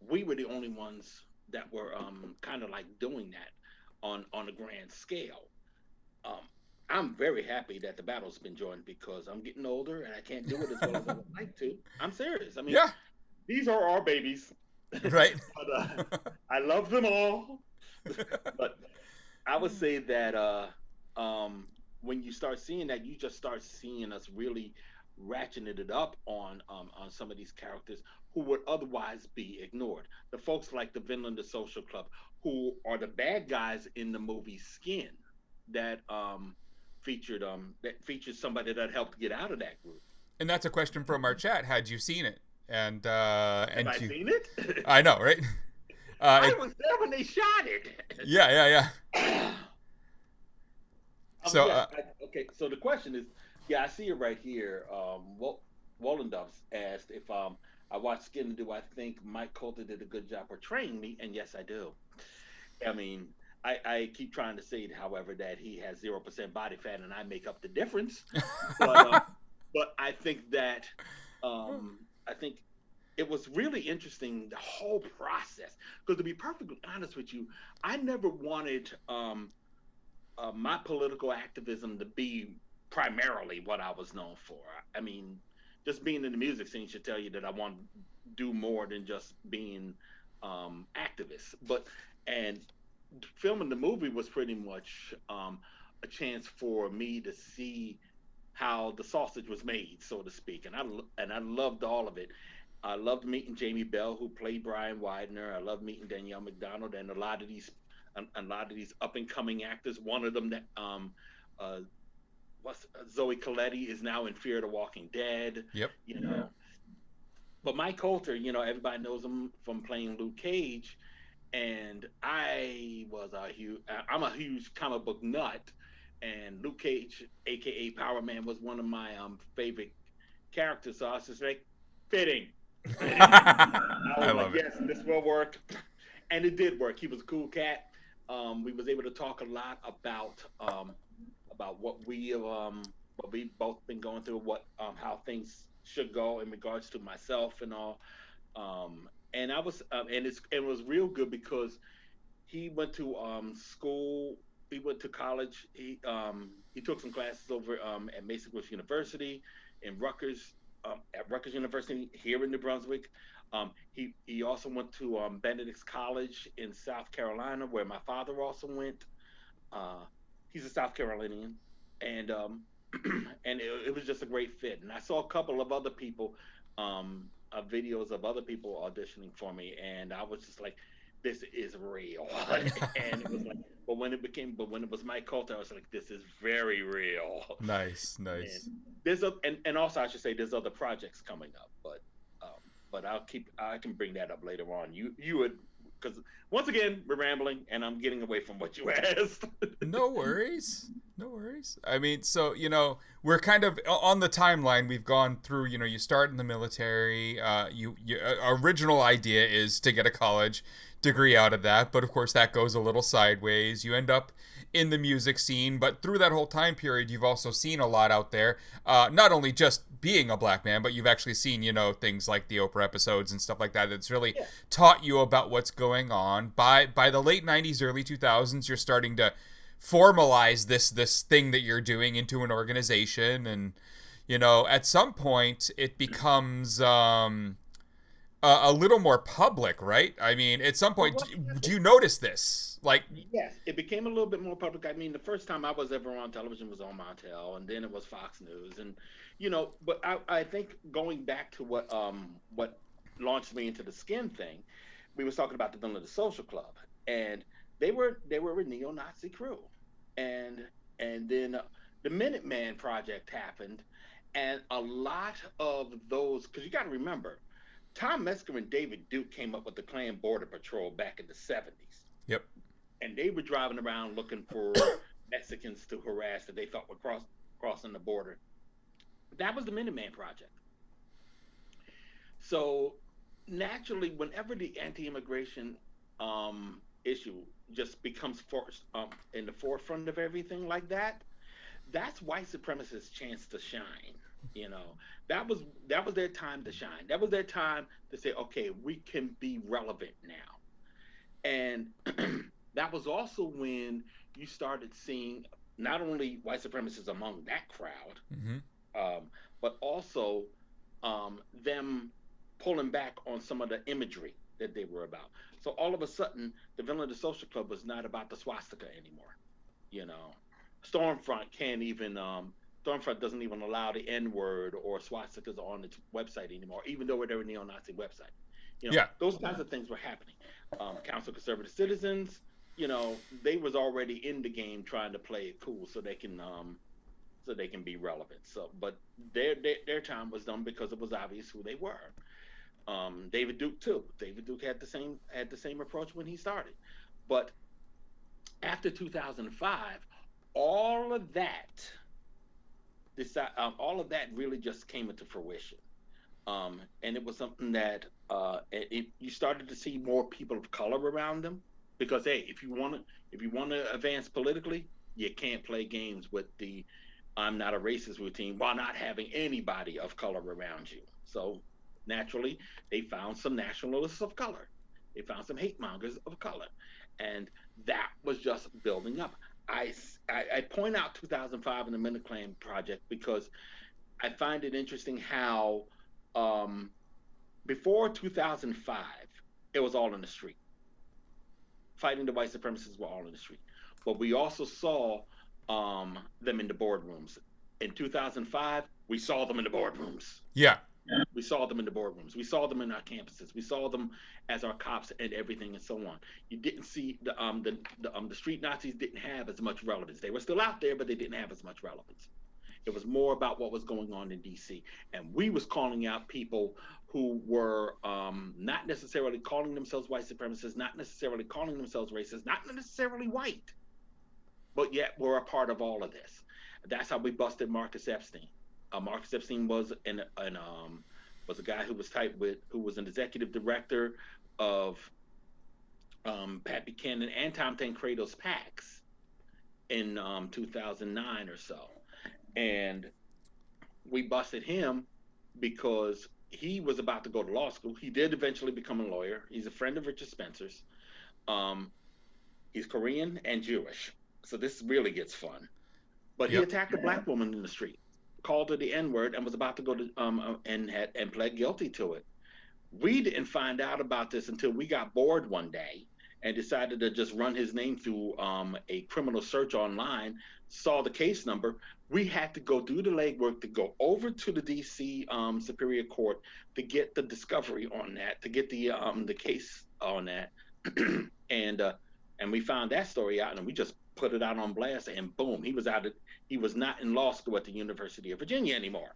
we were the only ones that were kind of like doing that on a grand scale. Um, I'm very happy that the battle's been joined because I'm getting older and I can't do it as well as I would like to. I'm serious. I mean, Yeah. these are our babies, Right. but I love them all. But I would say that when you start seeing that, you just start seeing us really ratcheting it up on some of these characters who would otherwise be ignored. The folks like the Vinland the Social Club, who are the bad guys in the movie Skin, that featured somebody that helped get out of that group. And that's a question from our chat. Had you seen it? Have And I you, seen it? I know, right? I It, was there when they shot it. yeah, yeah, yeah. So, Yes. Okay. So the question is, yeah, I see it right here. Wollendorf asked if I watched Skin and do I think Mike Coulter did a good job portraying me? And yes, I do. I mean, I keep trying to say, however, that he has 0% body fat and I make up the difference. But but I think that I think it was really interesting the whole process. Because to be perfectly honest with you, I never wanted my political activism to be primarily what I was known for. I mean, just being in the music scene should tell you that I want to do more than just being activist. But and filming the movie was pretty much a chance for me to see how the sausage was made, so to speak, and I loved all of it. I loved meeting Jamie Bell, who played Brian Widener. I loved meeting Danielle McDonald and a lot of these up and coming actors. One of them that uh, what's Zoe Coletti is now in Fear the Walking Dead. yep. You know, but Mike Coulter, everybody knows him from playing Luke Cage, and I'm a huge comic book nut, and Luke Cage, aka Power Man, was one of my favorite characters. So I was just like, fitting. I I was like, love it. yes, this will work, and it did work. He was a cool cat. We was able to talk a lot about what we both been going through, what how things should go in regards to myself and all. And I was and it was real good because he went to school. He went to college. He took some classes over at Mason Gross University in Rutgers, at Rutgers University here in New Brunswick. He also went to Benedict's College in South Carolina, where my father also went. He's a South Carolinian, and and it was just a great fit. And I saw a couple of other people, videos of other people auditioning for me, and I was just like, "This is real." And it was like, but when it was Mike Coulter, I was like, "This is very real." Nice, And nice. and also I should say there's other projects coming up, um, but I can bring that up later on. You would because once again we're rambling and I'm getting away from what you asked. No worries. No worries. I mean, so, we're kind of on the timeline. We've gone through, you start in the military. Original idea is to get a college degree out of that. But of course, that goes a little sideways. You end up in the music scene. But through that whole time period, you've also seen a lot out there. Not only just being a black man, but you've actually seen, things like the Oprah episodes and stuff like that. That's really Yeah. taught you about what's going on. By the late 90s, early 2000s, you're starting to formalize this thing that you're doing into an organization, and at some point it becomes a little more public, right? I mean, at some point, Well, do you notice this, like? yes, it became a little bit more public. I mean, the first time I was ever on television was on Montel, and then it was Fox News, and But I think going back to what launched me into the Skin thing, we was talking about the Villain of the Social Club, and they were a neo-Nazi crew, and then the Minuteman Project happened, and a lot of those because you got to remember, Tom Metzger and David Duke came up with the Klan Border Patrol back in the 70s, Yep. and they were driving around looking for Mexicans to harass that they thought were crossing the border. That was the Minuteman Project. So naturally, whenever the anti-immigration issue just becomes in the forefront of everything like that, that's white supremacists' chance to shine. You know, that was their time to shine. That was their time to say, okay, we can be relevant now. And that was also when you started seeing not only white supremacists among that crowd, Mm-hmm. but also them pulling back on some of the imagery that they were about. So all of a sudden, the Villain of the Social Club was not about the swastika anymore. You know, Stormfront can't even. Stormfront doesn't even allow the N word or swastikas on its website anymore, even though they're a neo-Nazi website. You know, Yeah. those kinds of things were happening. Council of Conservative Citizens, you know, they was already in the game trying to play it cool so they can be relevant. So, but their time was done because it was obvious who they were. David Duke too. David Duke had the same approach when he started, but after 2005, all of that all of that really just came into fruition. And it was something that you started to see more people of color around them because hey, if you want to advance politically, you can't play games with the "I'm not a racist" routine while not having anybody of color around you. So naturally, they found some nationalists of color. They found some hate mongers of color, and that was just building up. I point out 2005 and the Minute Claim Project because I find it interesting how um, before 2005, it was all in the street. Fighting the white supremacists were all in the street. But we also saw them in the boardrooms. In 2005, we saw them in the boardrooms. Yeah. We saw them in the boardrooms. We saw them in our campuses. We saw them as our cops and everything and so on. You didn't see the street Nazis didn't have as much relevance. They were still out there, but they didn't have as much relevance. It was more about what was going on in D.C. And we was calling out people who were not necessarily calling themselves white supremacists, not necessarily calling themselves racist, not necessarily white, but yet were a part of all of this. That's how we busted Marcus Epstein. Marcus Epstein was was a guy who was an executive director of Pat Buchanan and Tom Tancredo's PACs in 2009 or so. And we busted him because he was about to go to law school. He did eventually become a lawyer. He's a friend of Richard Spencer's. He's Korean and Jewish. So this really gets fun. But he attacked a black woman in the street, called her the N-word, and was about to go to and pled guilty to it. We didn't find out about this until we got bored one day and decided to just run his name through a criminal search online, saw the case number. We had to go do the legwork to go over to the D.C. Superior Court to get the discovery on that, to get the case on that. And we found that story out, and we just put it out on blast, and boom, he was not in law school at the University of Virginia anymore.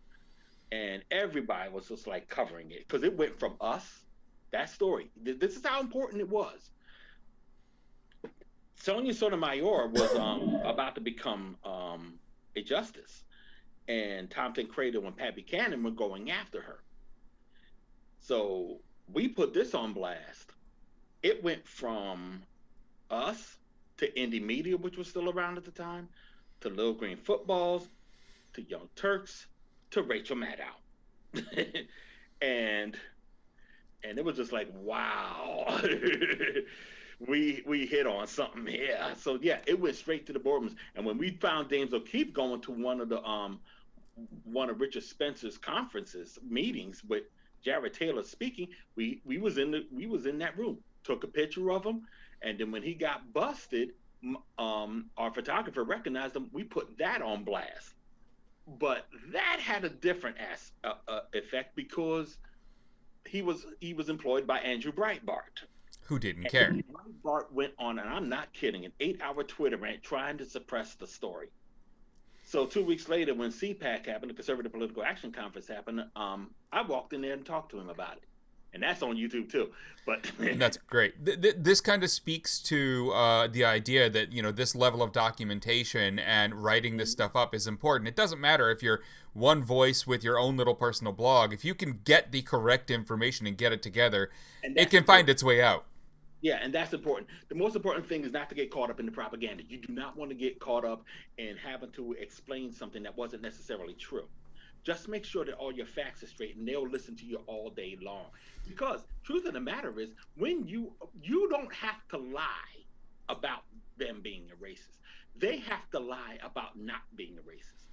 And everybody was just like covering it because it went from us, that story. This is how important it was. Sonia Sotomayor was about to become a justice, and Tom Tancredo and Pat Buchanan were going after her. So we put this on blast. It went from us to indie media, which was still around at the time, to Little Green Footballs, to Young Turks, to Rachel Maddow. and it was just like, wow. we hit on something here. So yeah, it went straight to the boardrooms. And when we found James O'Keefe going to one of Richard Spencer's meetings with Jared Taylor speaking, we was in that room, took a picture of him, and then when he got busted, our photographer recognized him. We put that on blast. But that had a different effect because he was employed by Andrew Breitbart, who didn't care. Breitbart went on, and I'm not kidding, an 8-hour Twitter rant trying to suppress the story. So 2 weeks later, when CPAC happened, the Conservative Political Action Conference happened, I walked in there and talked to him about it. And that's on YouTube too. But that's great. This kind of speaks to the idea that, you know, this level of documentation and writing this stuff up is important. It doesn't matter if you're one voice with your own little personal blog. If you can get the correct information and get it together, it can find its way out. Yeah, and that's important. The most important thing is not to get caught up in the propaganda. You do not want to get caught up in having to explain something that wasn't necessarily true. Just make sure that all your facts are straight, and they'll listen to you all day long. Because truth of the matter is, when you don't have to lie about them being a racist. They have to lie about not being a racist.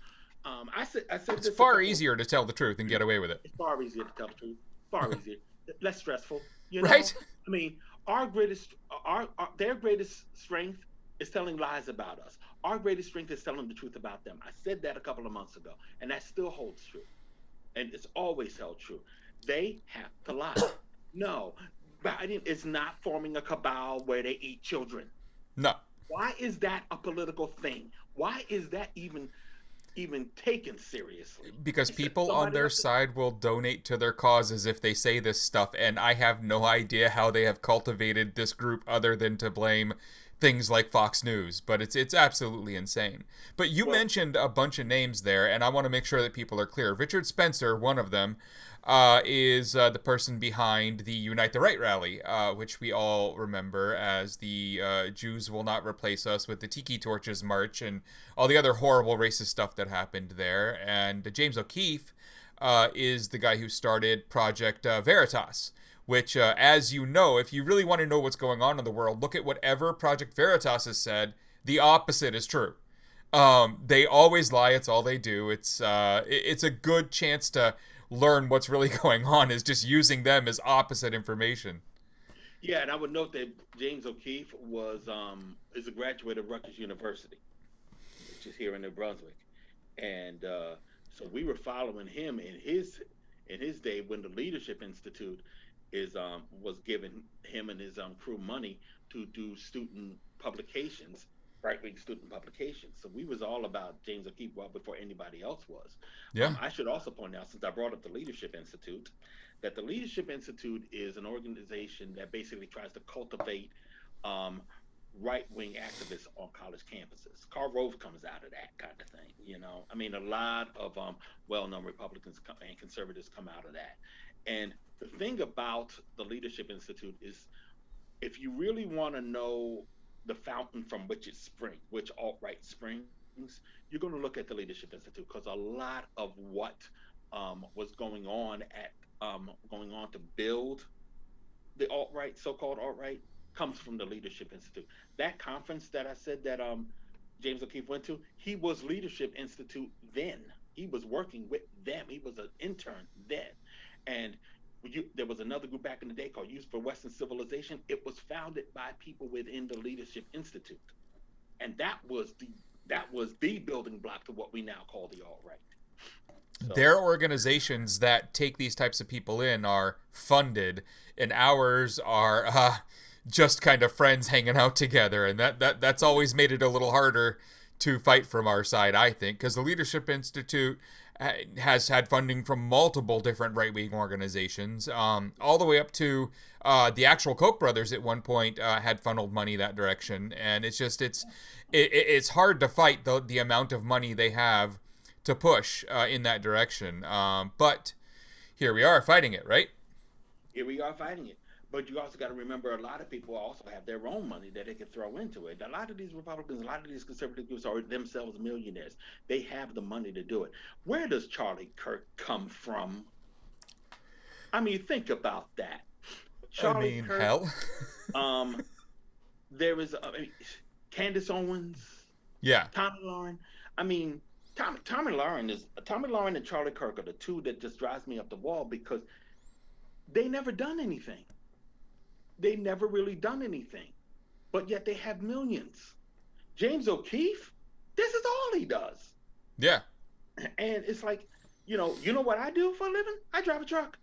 I said It's this a far couple. easier to tell the truth and get away with it. It's far easier to tell the truth. Far easier, less stressful. You know, Right? I mean, their greatest strength is telling lies about us. Our greatest strength is telling the truth about them. I said that a couple of months ago, and that still holds true, and it's always held true. They have to lie. No, Biden is not forming a cabal where they eat children. No. Why is that a political thing? Why is that even taken seriously? Because It's just people on somebody their else. side will donate to their causes if they say this stuff, and I have no idea how they have cultivated this group other than to blame things like Fox News, but it's absolutely insane. But you Well, mentioned a bunch of names there, and I want to make sure that people are clear. Richard Spencer, one of them, is the person behind the Unite the Right rally, which we all remember as the Jews Will Not Replace Us with the Tiki Torches March and all the other horrible racist stuff that happened there. And James O'Keefe is the guy who started Project Veritas, which, as you know, if you really want to know what's going on in the world, look at whatever Project Veritas has said. The opposite is true. They always lie. It's all they do. It's a good chance to learn what's really going on is just using them as opposite information. yeah, and I would note that James O'Keefe is a graduate of Rutgers University, which is here in New Brunswick, and so we were following him in his day when the Leadership Institute is was giving him and his crew money to do student publications, right wing student publications. So we was all about James O'Keefe well before anybody else was. Yeah. I should also point out, since I brought up the Leadership Institute, that the Leadership Institute is an organization that basically tries to cultivate um, right wing activists on college campuses. Karl Rove comes out of that kind of thing. I mean, a lot of well known Republicans and conservatives come out of that. And the thing about the Leadership Institute is if you really want to know the fountain from which it springs, which alt right springs, you're going to look at the Leadership Institute because a lot of what was going on to build the alt right, so-called alt right, comes from the Leadership Institute. That conference that I said that James O'Keefe went to, he was Leadership Institute then. He was working with them. He was an intern then, and there was another group back in the day called Youth for Western Civilization. It was founded by people within the Leadership Institute, and that was the building block to what we now call the alt right. So Their organizations that take these types of people in are funded, and ours are just kind of friends hanging out together, and that's always made it a little harder to fight from our side, I think, because the Leadership Institute has had funding from multiple different right-wing organizations, all the way up to the actual Koch brothers at one point had funneled money that direction, and it's hard to fight the amount of money they have to push in that direction. But here we are fighting it, right? here we are fighting it. But you also got to remember a lot of people also have their own money that they can throw into it. A lot of these Republicans, a lot of these conservative groups are themselves millionaires. They have the money to do it. Where does Charlie Kirk come from? I mean, think about that. I Charlie mean, Kirk, hell. um, there is Candace Owens, Yeah. Tommy Lauren. I mean, Tommy Lauren and Charlie Kirk are the two that just drives me up the wall because they never done anything. They never really done anything, but yet they have millions. James O'Keefe, this is all he does, Yeah. and it's like, you know what I do for a living? I drive a truck.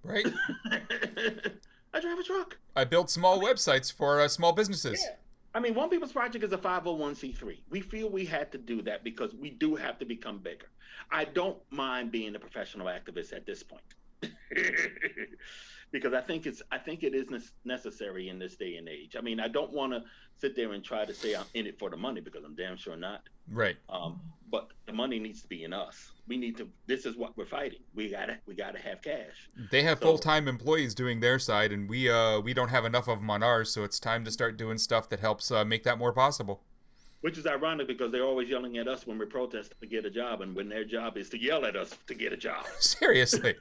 Right. I drive a truck. I build small websites for small businesses. Yeah. I mean, One People's Project is a 501c3. We feel we had to do that because we do have to become bigger. I don't mind being a professional activist at this point. Because I think it is necessary in this day and age. I mean, I don't want to sit there and try to say I'm in it for the money because I'm damn sure not. Right. But the money needs to be in us. We need to. This is what we're fighting. We gotta have cash. They have So, full-time employees doing their side, and we don't have enough of them on ours, so it's time to start doing stuff that helps make that more possible. which is ironic because they're always yelling at us when we protest to get a job, and when their job is to yell at us to get a job. Seriously.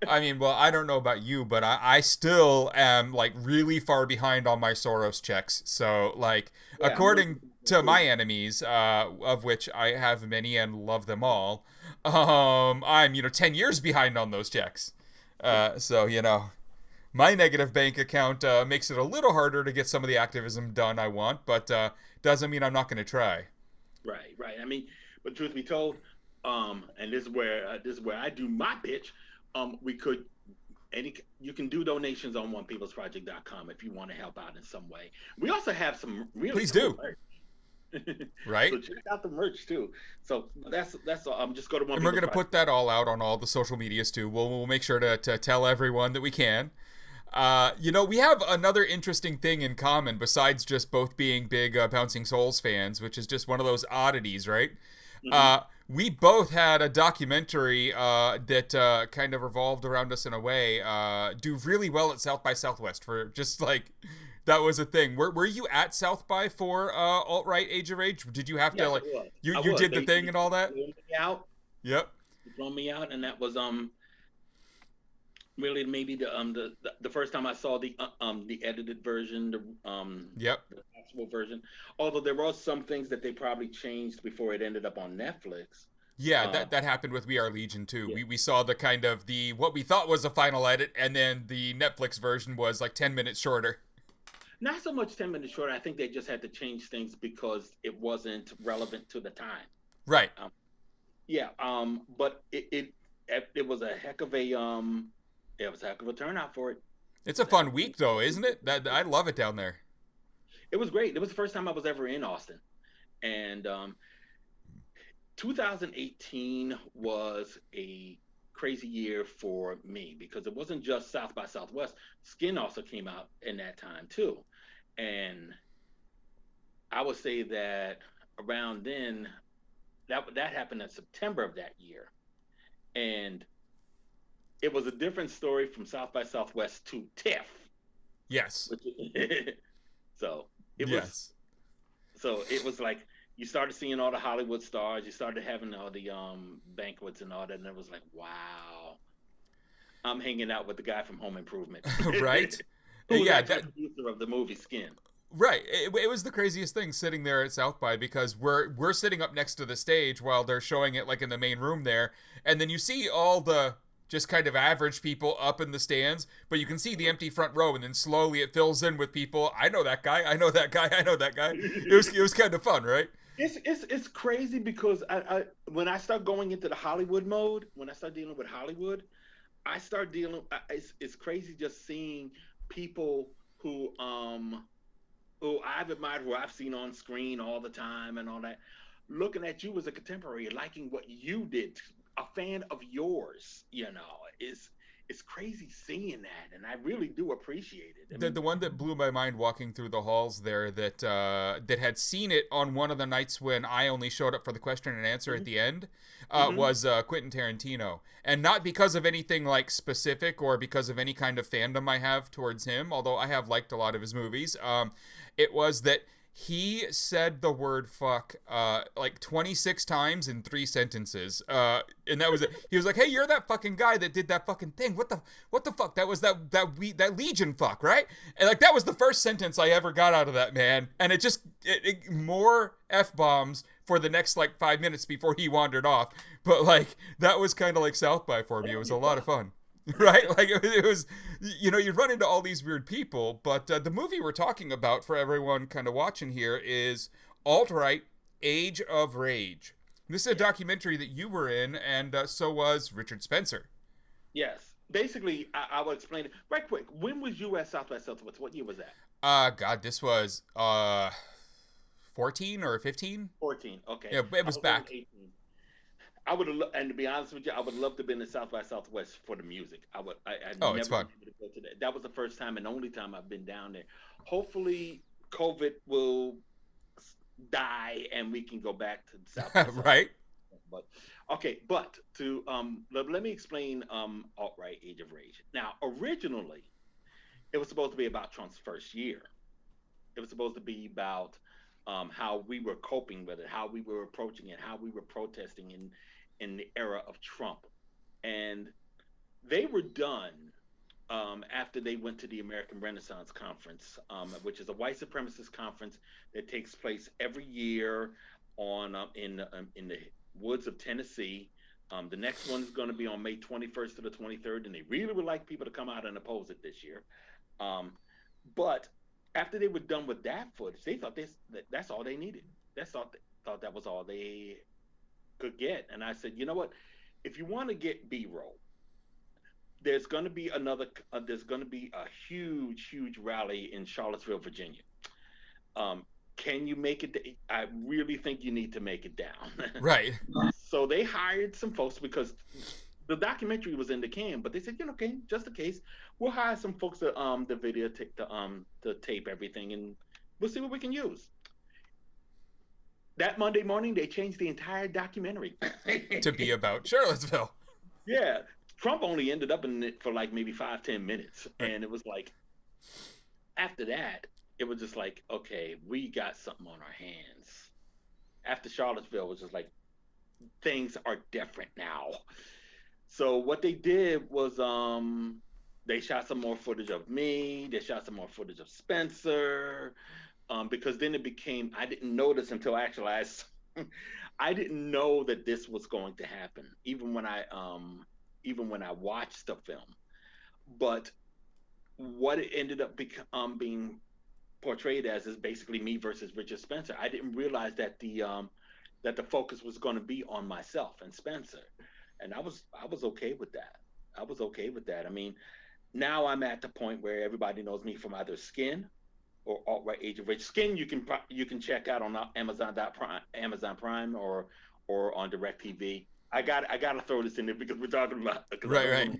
I mean, well, I don't know about you, but I still am like really far behind on my Soros checks. So, like, Yeah, according to my enemies, of which I have many and love them all, I'm 10 years behind on those checks. So my negative bank account makes it a little harder to get some of the activism done I want, but doesn't mean I'm not going to try. right. I mean, but truth be told, and this is where I do my pitch. We could you can do donations on onepeoplesproject.com if you want to help out in some way. We also have some really Please cool do. merch. Right? So check out the merch too. So that's all. Just go to one. And we're going to put that all out on all the social medias too. We'll make sure to tell everyone that we can. We have another interesting thing in common besides just both being big Bouncing Souls fans, which is just one of those oddities, right? Mm-hmm. We both had a documentary that kind of revolved around us in a way do really well at South by Southwest for just like that was a thing. Were you at South by for alt-right Age of Rage? Did you have to like you did the thing and all that? Yep. Thrown me out, and that was really maybe the first time I saw the edited version, the actual version. Although there were some things that they probably changed before it ended up on Netflix. Yeah, that happened with We Are Legion too. Yeah. We saw the kind of what we thought was a final edit, and then the Netflix version was like 10 minutes shorter. Not so much 10 minutes shorter. I think they just had to change things because it wasn't relevant to the time. Right. But it was a heck of a turnout for it. It's a fun week though, isn't it? I love it down there. It was great. It was the first time I was ever in Austin, and 2018 was a crazy year for me because it wasn't just South by Southwest. Skin also came out in that time too, and I would say that around then, that happened in September of that year, and it was a different story from South by Southwest to TIFF. Yes. So it was like you started seeing all the Hollywood stars, you started having all the banquets and all that, and it was like, wow, I'm hanging out with the guy from Home Improvement. Right? Who was the producer of the movie Skin. Right. It was the craziest thing sitting there at South by because we're sitting up next to the stage while they're showing it like in the main room there, and then you see all the just kind of average people up in the stands, but you can see the empty front row, and then slowly it fills in with people. I know that guy. I know that guy. I know that guy. It was kind of fun, right? It's crazy because I when I start going into the Hollywood mode, when I start dealing with Hollywood, I start dealing. It's crazy just seeing people who I've admired, who I've seen on screen all the time and all that, looking at you as a contemporary, liking what you did. A fan of yours, it's crazy seeing that, and I really do appreciate it. The one that blew my mind walking through the halls there that had seen it on one of the nights when I only showed up for the question and answer at the end was Quentin Tarantino, and not because of anything like specific or because of any kind of fandom I have towards him, although I have liked a lot of his movies. It was that he said the word fuck like 26 times in 3 sentences. And that was it. He was like, "Hey, you're that fucking guy that did that fucking thing. What the fuck? That was that Legion fuck, right?" And like that was the first sentence I ever got out of that man. And it just more F-bombs for the next like 5 minutes before he wandered off. But like that was kind of like South by for me. It was a lot of fun. Right? Like it was, you run into all these weird people, but the movie we're talking about for everyone kind of watching here is Alt-Right Age of Rage. This is a documentary that you were in, and so was Richard Spencer. Yes. Basically, I will explain it right quick. When was you at South by Southwest? What year was that? God, this was 14 or 15? 14, okay. Yeah, it was back. 18. I would have, and to be honest with you, I would love to have been in South by Southwest for the music. I never it's fun. been able to go to that. That was the first time and only time I've been down there. Hopefully, COVID will die and we can go back to South by Southwest. Right? But okay, but to let me explain alt-right Age of Rage. Now, originally, it was supposed to be about Trump's first year. It was supposed to be about how we were coping with it, how we were approaching it, how we were protesting in the era of Trump, and they were done after they went to the American Renaissance Conference, which is a white supremacist conference that takes place every year on in the woods of Tennessee. The next one is going to be on May 21st to the 23rd, and they really would like people to come out and oppose it this year. But after they were done with that footage, they thought that's all they needed. Thought that was all they could get. And I said, you know what? If you want to get B-roll, there's going to be there's going to be a huge rally in Charlottesville, Virginia. Can you make it? I really think you need to make it down. Right. So they hired some folks because the documentary was in the can, but they said, okay, just in case, we'll hire some folks to the video to tape everything, and we'll see what we can use. That Monday morning, they changed the entire documentary to be about Charlottesville. Yeah, Trump only ended up in it for like maybe 5-10 minutes, and it was like after that, it was just like, okay, we got something on our hands. After Charlottesville was just like, things are different now. So what they did was they shot some more footage of me. They shot some more footage of Spencer, because then it became, I didn't notice until actually I didn't know that this was going to happen, even when I watched the film. But what it ended up being portrayed as is basically me versus Richard Spencer. I didn't realize that the focus was going to be on myself and Spencer, and I was okay with that. I was okay with that. I mean, now I'm at the point where everybody knows me from either Skin or alt-right Age of Rage. Skin you can check out on Amazon Prime or on DirecTV. I got to throw this in there because we're talking about right.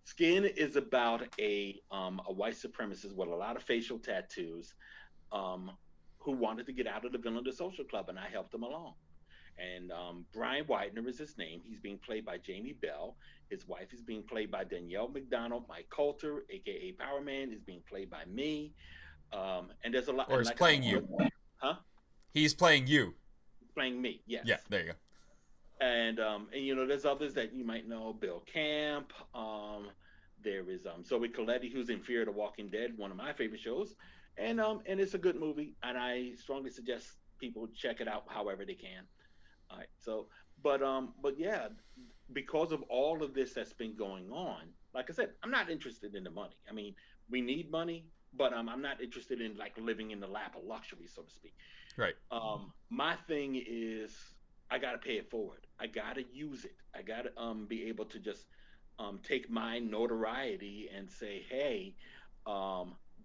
Skin is about a white supremacist with a lot of facial tattoos, who wanted to get out of the Villain Social Club, and I helped him along. And Brian Widener is his name. He's being played by Jamie Bell. His wife is being played by Danielle McDonald. Mike Coulter, aka Power Man, is being played by me. And there's a lot. Or he's playing you. Huh? He's playing you. He's playing me. Yes. Yeah. There you go. And there's others that you might know. Bill Camp. There is Zoe Colletti, who's in Fear of the Walking Dead, one of my favorite shows. And it's a good movie, and I strongly suggest people check it out however they can. All right. So, but yeah, because of all of this that's been going on, like I said, I'm not interested in the money. I mean, we need money, but I'm not interested in like living in the lap of luxury, so to speak. Right. My thing is I got to pay it forward. I got to use it. I got to be able to just take my notoriety and say, hey,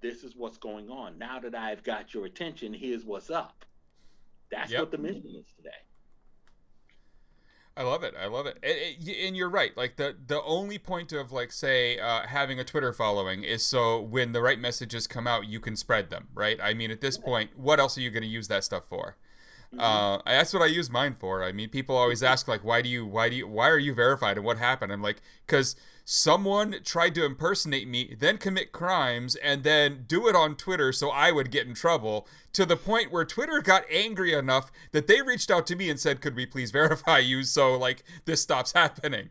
this is what's going on. Now that I've got your attention, here's what's up. That's what the mission is today. I love it. And you're right. Like the only point of like say having a Twitter following is so when the right messages come out, you can spread them, right? I mean, at this point, what else are you going to use that stuff for? That's what I use mine for. I mean, people always ask like, why are you verified and what happened? I'm like, because someone tried to impersonate me, then commit crimes, and then do it on Twitter so I would get in trouble, to the point where Twitter got angry enough that they reached out to me and said, could we please verify you so like this stops happening?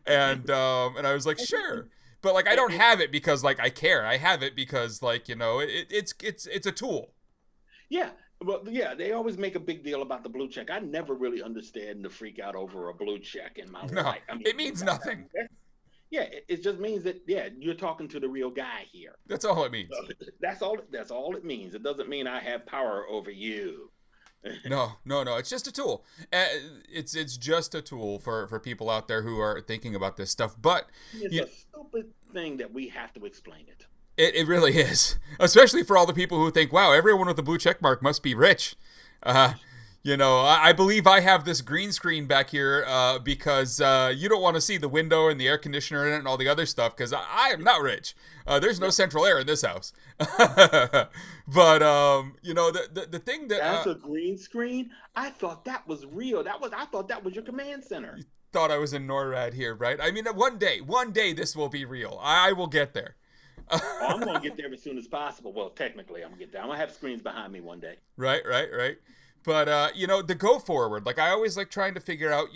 And I was like, sure. But like, I don't have it because like I care. I have it because like, it's a tool. Yeah. Well, yeah, they always make a big deal about the blue check. I never really understand the freak out over a blue check in my life. I mean, it means nothing. Yeah, it just means that, you're talking to the real guy here. That's all it means. That's all it means. It doesn't mean I have power over you. No. It's just a tool. It's just a tool for people out there who are thinking about this stuff. But it's a stupid thing that we have to explain it. It really is, especially for all the people who think, wow, everyone with a blue check mark must be rich. I believe I have this green screen back here because you don't want to see the window and the air conditioner in it and all the other stuff because I am not rich. There's no central air in this house. But the thing that That's a green screen. I thought that was real. I thought that was your command center. thought I was in NORAD here, right? I mean, one day this will be real. I will get there. Oh, I'm gonna get there as soon as possible. Well, technically, I'm gonna get there. I'm gonna have screens behind me one day. Right. But the go forward, like I always like trying to figure out,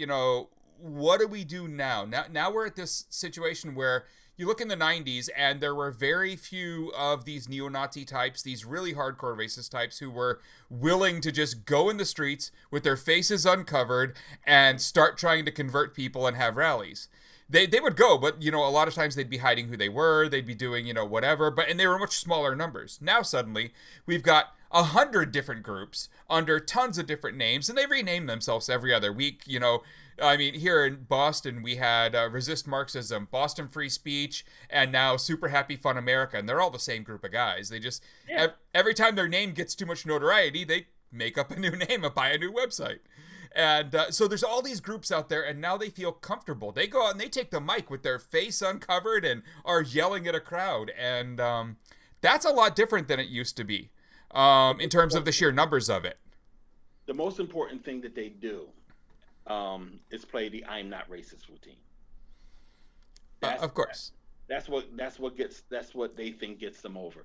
what do we do now? Now we're at this situation where you look in the 90s and there were very few of these neo-Nazi types, these really hardcore racist types who were willing to just go in the streets with their faces uncovered and start trying to convert people and have rallies. They would go, but a lot of times they'd be hiding who they were. They'd be doing whatever, and they were much smaller numbers. Now suddenly we've got 100 different groups under tons of different names, and they rename themselves every other week. I mean, here in Boston we had Resist Marxism, Boston Free Speech, and now Super Happy Fun America, and they're all the same group of guys. They just every time their name gets too much notoriety, they make up a new name and buy a new website. And so there's all these groups out there, and now they feel comfortable. They go out and they take the mic with their face uncovered and are yelling at a crowd. And that's a lot different than it used to be in terms of the sheer numbers of it. The most important thing that they do is play the "I'm not racist" routine. Of course. That's what they think gets them over.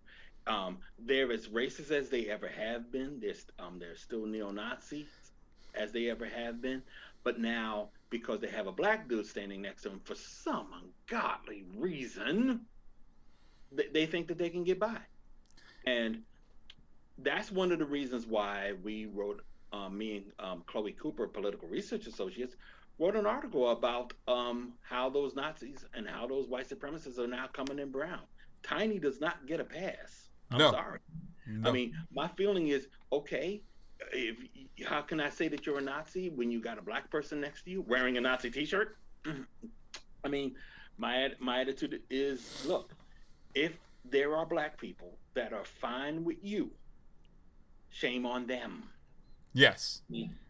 They're as racist as they ever have been. They're still neo-Nazis as they ever have been, but now because they have a black dude standing next to them for some ungodly reason, they think that they can get by. And that's one of the reasons why we wrote, me and Chloe Cooper, Political Research Associates, wrote an article about how those Nazis and how those white supremacists are now coming in brown. Tiny does not get a pass. I'm sorry. No. I mean, my feeling is, okay, how can I say that you're a Nazi when you got a black person next to you wearing a Nazi t-shirt? I mean, my attitude is, look, if there are black people that are fine with you, shame on them. Yes.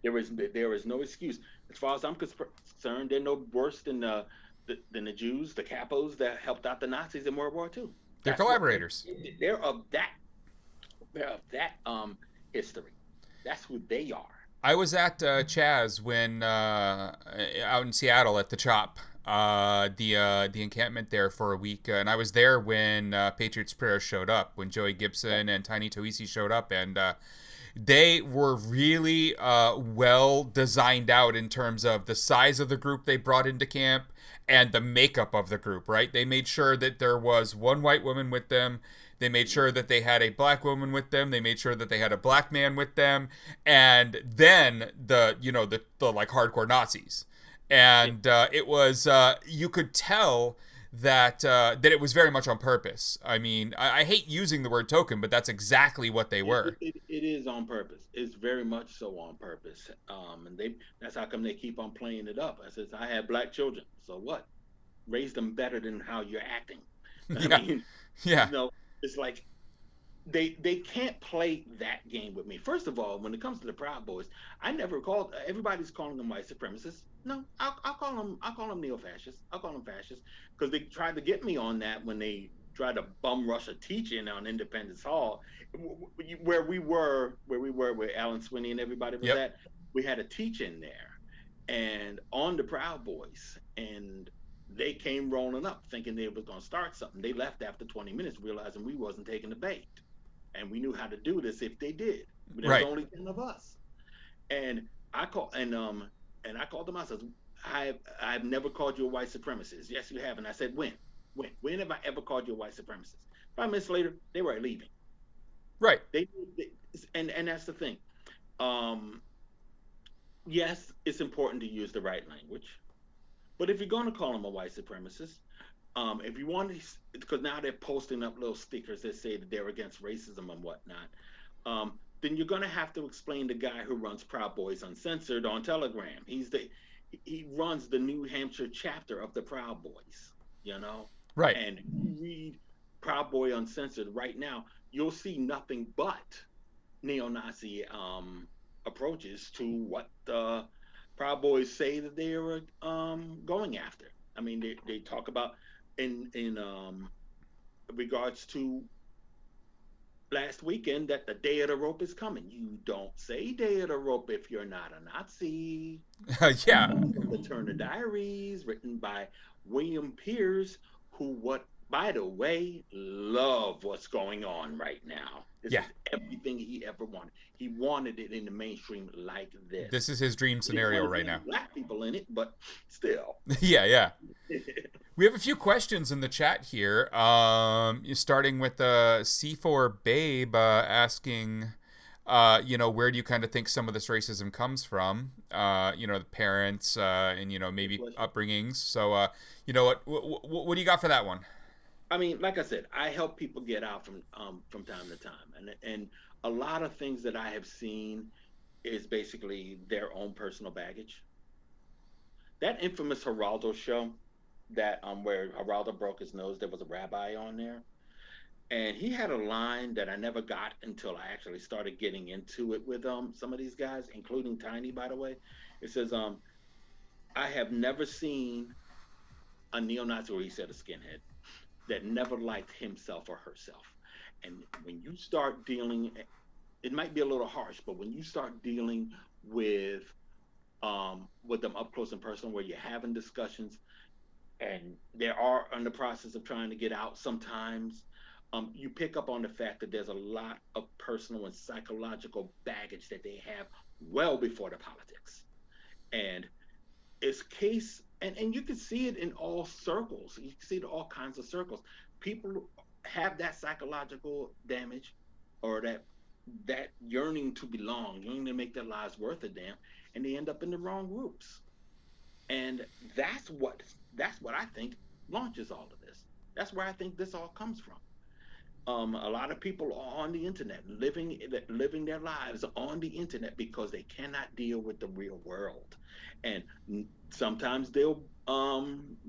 There is no excuse. As far as I'm concerned, they're no worse than the Jews, the capos that helped out the Nazis in World War II. They're collaborators. They're of that history. That's who they are. I was at Chaz when out in Seattle at the CHOP, the encampment there for a week, and I was there when Patriots Prayer showed up, when Joey Gibson and Tiny Toisi showed up, and they were really well designed out in terms of the size of the group they brought into camp and the makeup of the group, right? They made sure that there was one white woman with them. They made sure that they had a black woman with them. They made sure that they had a black man with them, and then the like hardcore Nazis. And it was you could tell that it was very much on purpose. I mean, I hate using the word token, but that's exactly what they were. It is on purpose. It's very much so on purpose. And that's how come they keep on playing it up. I have black children, so what? Raise them better than how you're acting. I mean, it's like they can't play that game with me. First of all, when it comes to the Proud Boys, I never called. Everybody's calling them white supremacists. No, I'll call them neo-fascists. I'll call them fascists because they tried to get me on that when they tried to bum rush a teach-in on Independence Hall, where we were where Alan Sweeney and everybody was at. We had a teach-in there, and on the Proud Boys, and they came rolling up thinking they was going to start something. They left after 20 minutes realizing we wasn't taking the bait. And we knew how to do this if they did. But there was only 10 of us. And I called them. I said, I've never called you a white supremacist. Yes, you have. And I said, when? When have I ever called you a white supremacist? 5 minutes later, they were leaving. Right. And that's the thing. Yes, it's important to use the right language. But if you're going to call them a white supremacist, if you want to, because now they're posting up little stickers that say that they're against racism and whatnot, then you're going to have to explain the guy who runs Proud Boys Uncensored on Telegram. He runs the New Hampshire chapter of the Proud Boys, Right. And you read Proud Boy Uncensored right now, you'll see nothing but neo-Nazi approaches to what the Proud Boys say that they are going after. I mean, they talk about in regards to last weekend that the day of the rope is coming. You don't say day of the rope if you're not a Nazi. And Yeah. that's from the Turner Diaries, written by William Pierce, who, what, by the way, love what's going on right now. This Yeah. is everything he ever wanted. He wanted it in the mainstream like This this. is his dream He didn't scenario want to right see any now. black people in it, but still. Yeah, yeah. We have a few questions in the chat here. Starting with C4 Babe asking, where do you kind of think some of this racism comes from? The parents and Good maybe question. upbringings. So, what do you got for that one? I mean, like I said, I help people get out from time to time, and a lot of things that I have seen is basically their own personal baggage. That infamous Geraldo show, that where Geraldo broke his nose, there was a rabbi on there, and he had a line that I never got until I actually started getting into it with some of these guys, including Tiny, by the way. It says, I have never seen a neo-Nazi, or he said a skinhead, that never liked himself or herself. And when you start dealing, it might be a little harsh, but when you start dealing with them up close and personal, where you're having discussions and they are in the process of trying to get out, sometimes you pick up on the fact that there's a lot of personal and psychological baggage that they have well before the politics. And it's case and you can see it in all circles. You can see it in all kinds of circles. People have that psychological damage, or that yearning to belong, yearning to make their lives worth a damn, and they end up in the wrong groups. And that's what I think launches all of this. That's where I think this all comes from. A lot of people are on the internet, living their lives on the internet because they cannot deal with the real world, and sometimes they'll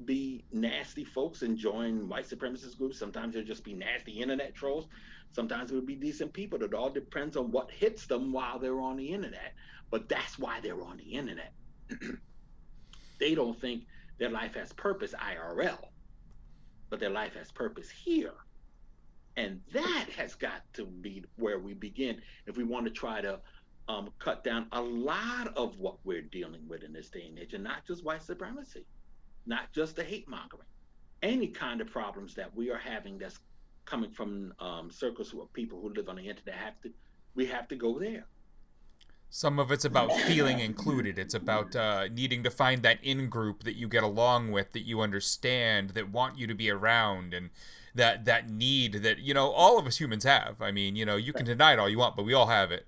be nasty folks and join white supremacist groups. Sometimes they'll just be nasty internet trolls. Sometimes it'll be decent people. It all depends on what hits them while they're on the internet. But that's why they're on the internet. They don't think their life has purpose IRL, but their life has purpose here. And that has got to be where we begin if we want to try to cut down a lot of what we're dealing with in this day and age, and not just white supremacy, not just the hate mongering, any kind of problems that we are having that's coming from circles of people who live on the internet. We have to go there. Some of it's about feeling included. It's about needing to find that in group that you get along with, that you understand, that want you to be around, and that need that all of us humans have. I mean, you can deny it all you want, but we all have it.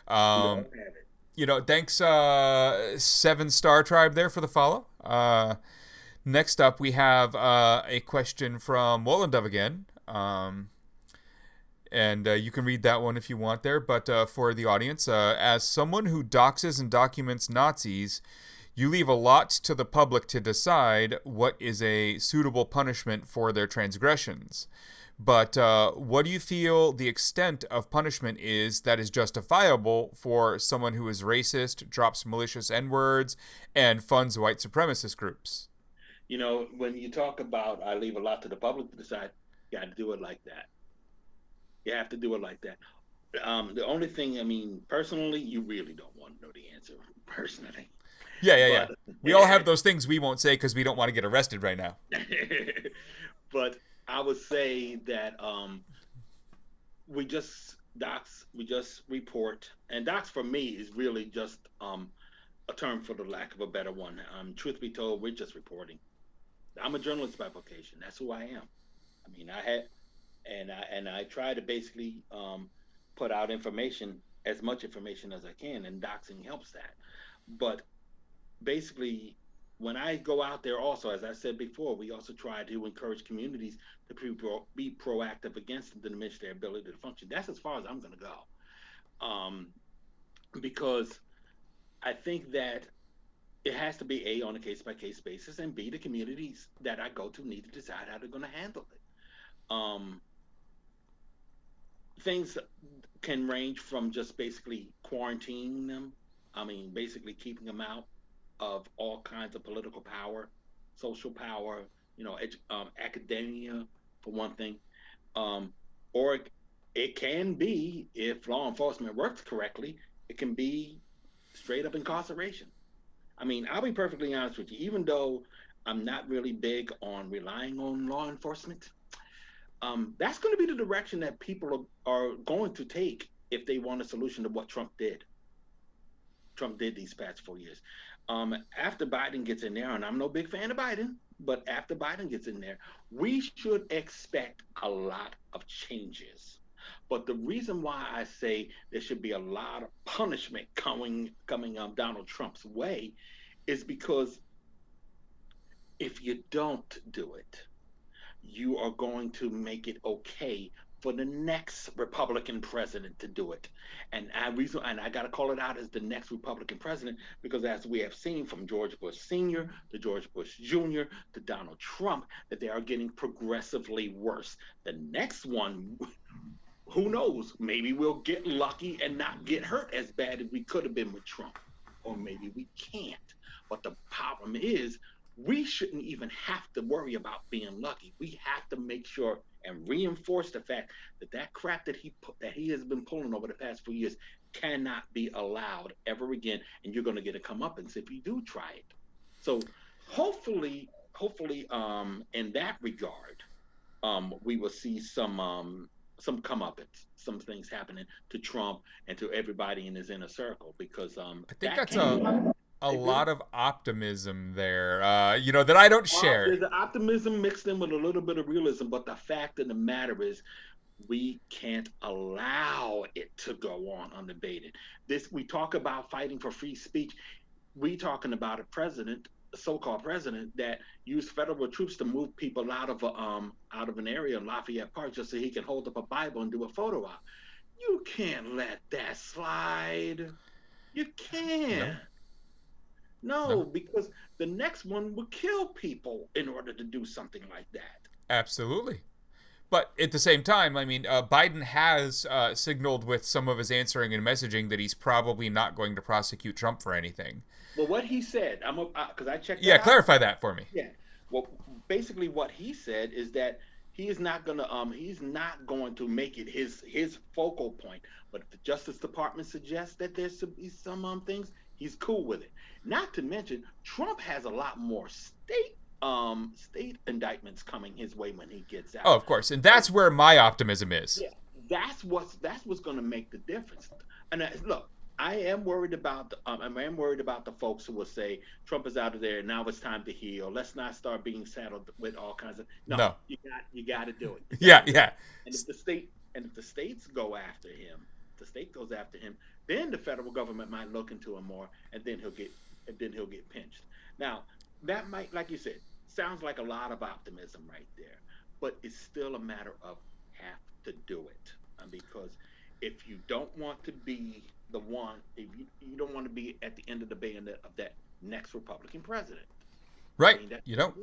We Um, all have it. Thanks, 7 Star Tribe there for the follow. Next up, we have a question from Wollendove again. And you can read that one if you want there. But for the audience, as someone who doxes and documents Nazis, you leave a lot to the public to decide what is a suitable punishment for their transgressions. But what do you feel the extent of punishment is that is justifiable for someone who is racist, drops malicious N-words, and funds white supremacist groups? When you talk about I leave a lot to the public to decide, you got to do it like that. You have to do it like that. The only thing, I mean, personally, you really don't want to know the answer, personally. Yeah, yeah, yeah. But We all have those things we won't say because we don't want to get arrested right now. but I would say that we just report, and docs for me is really just a term for the lack of a better one. Truth be told, we're just reporting. I'm a journalist by vocation. That's who I am. I mean, I try to basically put out information, as much information as I can, and doxing helps that. But basically, when I go out there, also, as I said before, we also try to encourage communities to be proactive against them to diminish their ability to function. That's as far as I'm going to go, because I think that it has to be A, on a case by case basis, and B, the communities that I go to need to decide how they're going to handle it. things can range from just basically quarantining them. I mean, basically keeping them out of all kinds of political power, social power, academia, for one thing. Um, or it can be, if law enforcement works correctly, it can be straight up incarceration. I mean, I'll be perfectly honest with you, even though I'm not really big on relying on law enforcement, that's going to be the direction that people are going to take if they want a solution to what Trump did these past 4 years. After Biden gets in there, and I'm no big fan of Biden, but after Biden gets in there, we should expect a lot of changes. But the reason why I say there should be a lot of punishment coming Donald Trump's way is because if you don't do it, you are going to make it okay for the next Republican president to do it. And I got to call it out as the next Republican president because as we have seen from George Bush Sr. to George Bush Jr. to Donald Trump, that they are getting progressively worse. The next one, who knows? Maybe we'll get lucky and not get hurt as bad as we could have been with Trump, or maybe we can't. But the problem is, we shouldn't even have to worry about being lucky. We have to make sure and reinforce the fact that that crap that he has been pulling over the past 4 years cannot be allowed ever again. And you're going to get a comeuppance if you do try it. So hopefully, in that regard, we will see some comeuppance, some things happening to Trump and to everybody in his inner circle because I think that that's can a lot of optimism there, that I don't share. there's optimism mixed in with a little bit of realism, but the fact of the matter is, we can't allow it to go on unabated. This we talk about fighting for free speech. We talking about a so-called president that used federal troops to move people out of an area in Lafayette Park just so he can hold up a Bible and do a photo op. You can't let that slide. You No, can't. No, no, because the next one will kill people in order to do something like that. absolutely. But at the same time, I mean, Biden has signaled with some of his answering and messaging that he's probably not going to prosecute Trump for anything. Well, what he said, because I checked Yeah, that out. clarify that for me. Yeah. Well, basically, what he said is that he's not going to make it his focal point. But if the Justice Department suggests that there should be some things, he's cool with it. Not to mention, Trump has a lot more state indictments coming his way when he gets Oh, out. of course, and that's where my optimism is. Yeah, that's what's going to make the difference. And look, I am worried about the folks who will say Trump is out of there. Now it's time to heal. Let's not start being saddled with all kinds of no. No. You got to do it. You got Yeah, to do it. yeah. And if the states go after him, the state goes after him, then the federal government might look into him more, and then he'll get pinched. Now that might, like you said, sounds like a lot of optimism right there, but it's still a matter of have to do it because if you don't want to be the one, if you don't want to be at the end of the bayonet of that next Republican president. I Right. mean, that's You don't.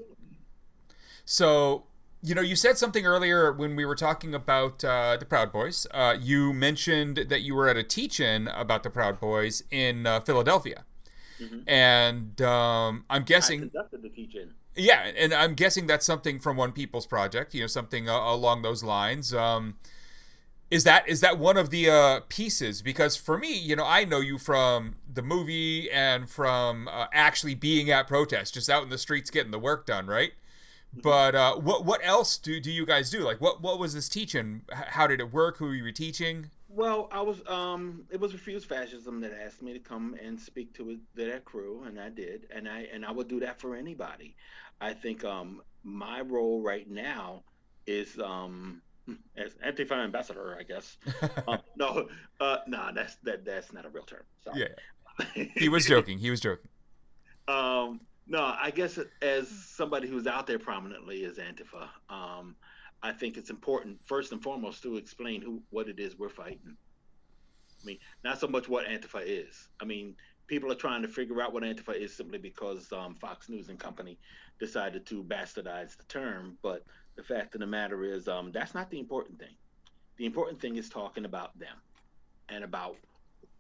So, you said something earlier when we were talking about the Proud Boys. You mentioned that you were at a teach-in about the Proud Boys in Philadelphia. mm-hmm. And I'm I guessing, conducted the teaching. yeah, and I'm guessing that's something from One People's Project, something along those lines. Is that one of the pieces? Because for me, I know you from the movie and from actually being at protests, just out in the streets getting the work done, right? Mm-hmm. But what else do you guys do? Like, what was this teaching? How did it work? Who were you teaching? Well, it was Refuse Fascism that asked me to come and speak to their crew, and I did, and I would do that for anybody. I think my role right now is as Antifa ambassador, I guess. No, no, that's not a real term. Sorry. Yeah, he was joking. He was joking. No, I guess as somebody who's out there prominently as Antifa, I think it's important first and foremost to explain what it is we're fighting. I mean, not so much what Antifa is. I mean, people are trying to figure out what Antifa is simply because Fox News and Company decided to bastardize the term. But the fact of the matter is, that's not the important thing. The important thing is talking about them and about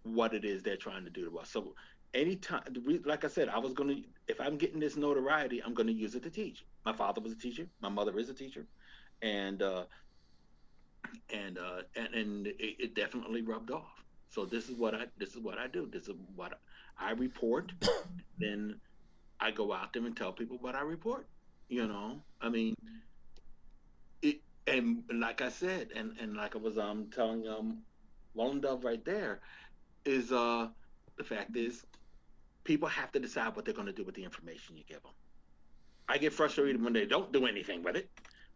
what it is they're trying to do to us. So anytime, like I said, I was going to, if I'm getting this notoriety, I'm going to use it to teach. My father was a teacher. My mother is a teacher. And, and it definitely rubbed off. So this is what I do. This is what I report. Then I go out there and tell people what I report. You know, I mean, it, and like I said, and like I was telling Lone Dove right there, is the fact is people have to decide what they're going to do with the information you give them. I get frustrated when they don't do anything with it,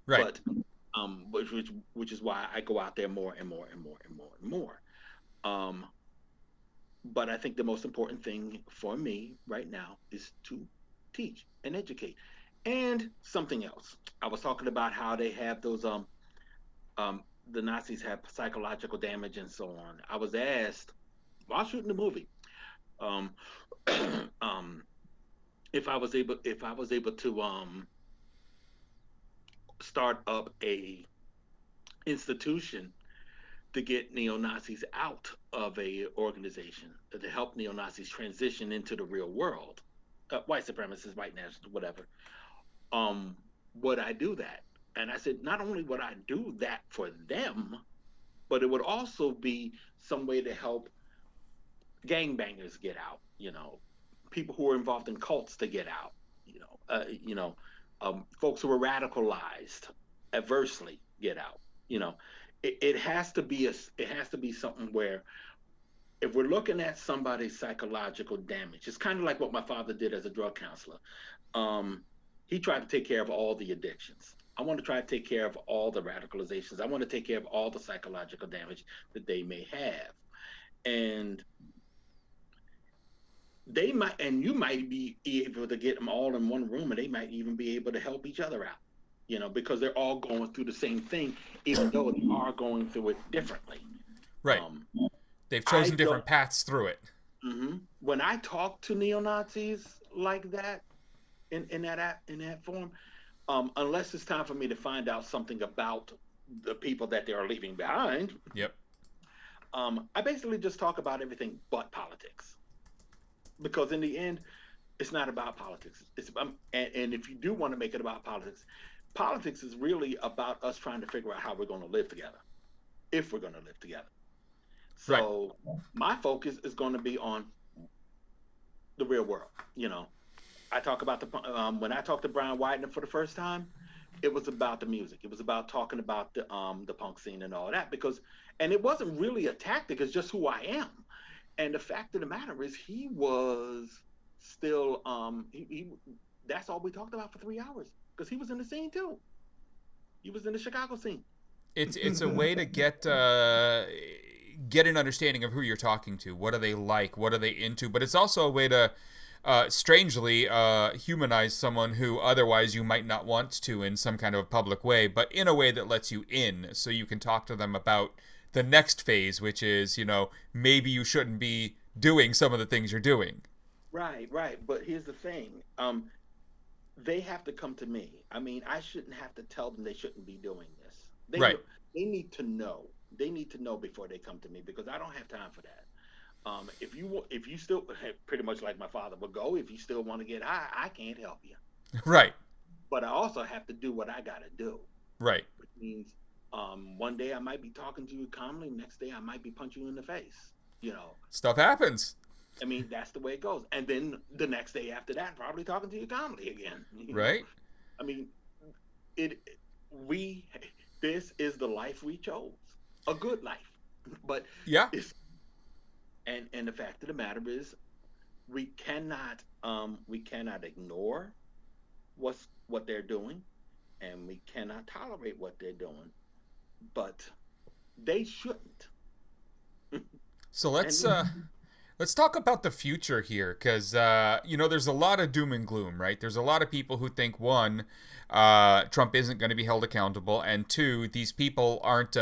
right? But which is why I go out there more and more and more and more and more. But I think the most important thing for me right now is to teach and educate. And something else. I was talking about how they have those the Nazis have psychological damage and so on. I was asked while shooting the movie, if I was able to start up a institution to get neo-Nazis out of a organization, to help neo-Nazis transition into the real world, white supremacists, white nationalists, whatever. Would I do that? And I said, not only would I do that for them, but it would also be some way to help gangbangers get out, you know, people who are involved in cults to get out, folks who are radicalized adversely get out. You know, it has to be something where if we're looking at somebody's psychological damage, it's kind of like what my father did as a drug counselor. He tried to take care of all the addictions. I want to try to take care of all the radicalizations. I want to take care of all the psychological damage that they may have. And they might, and you might be able to get them all in one room, and they might even be able to help each other out, you know, because they're all going through the same thing, even though they are going through it differently. Right. They've chosen different paths through it. Mm-hmm. When I talk to neo-Nazis like that, in that form, unless it's time for me to find out something about the people that they are leaving behind. Yep. I basically just talk about everything but politics, because in the end, it's not about politics. It's and if you do want to make it about politics, politics is really about us trying to figure out how we're going to live together, if we're going to live together. So my focus is going to be on the real world. You know, I talk about when I talked to Brian Widener for the first time, it was about the music. It was about talking about the punk scene and all that, and it wasn't really a tactic. It's just who I am. And the fact of the matter is, he was still that's all we talked about for 3 hours, because he was in the scene too. He was in the Chicago scene. It's a way to get an understanding of who you're talking to. What are they like? What are they into? But it's also a way to strangely humanize someone who otherwise you might not want to in some kind of a public way, but in a way that lets you in, so you can talk to them about the next phase, which is, you know, maybe you shouldn't be doing some of the things you're doing. Right. But here's the thing. They have to come to me. I mean, I shouldn't have to tell them they shouldn't be doing this. They need to know. They need to know before they come to me, because I don't have time for that. If you still, pretty much like my father would go, if you still want to get high, I can't help you. Right. But I also have to do what I got to do. Right. Which means one day I might be talking to you calmly, next day I might be punching you in the face. You know, stuff happens. I mean, that's the way it goes. And then the next day after that, probably talking to you calmly again. Right. Know? I mean, this is the life we chose, a good life. But yeah. And the fact of the matter is, we cannot ignore what they're doing, and we cannot tolerate what they're doing, but they shouldn't. So let's talk about the future here, because there's a lot of doom and gloom, right? There's a lot of people who think, one, Trump isn't going to be held accountable, and two, these people aren't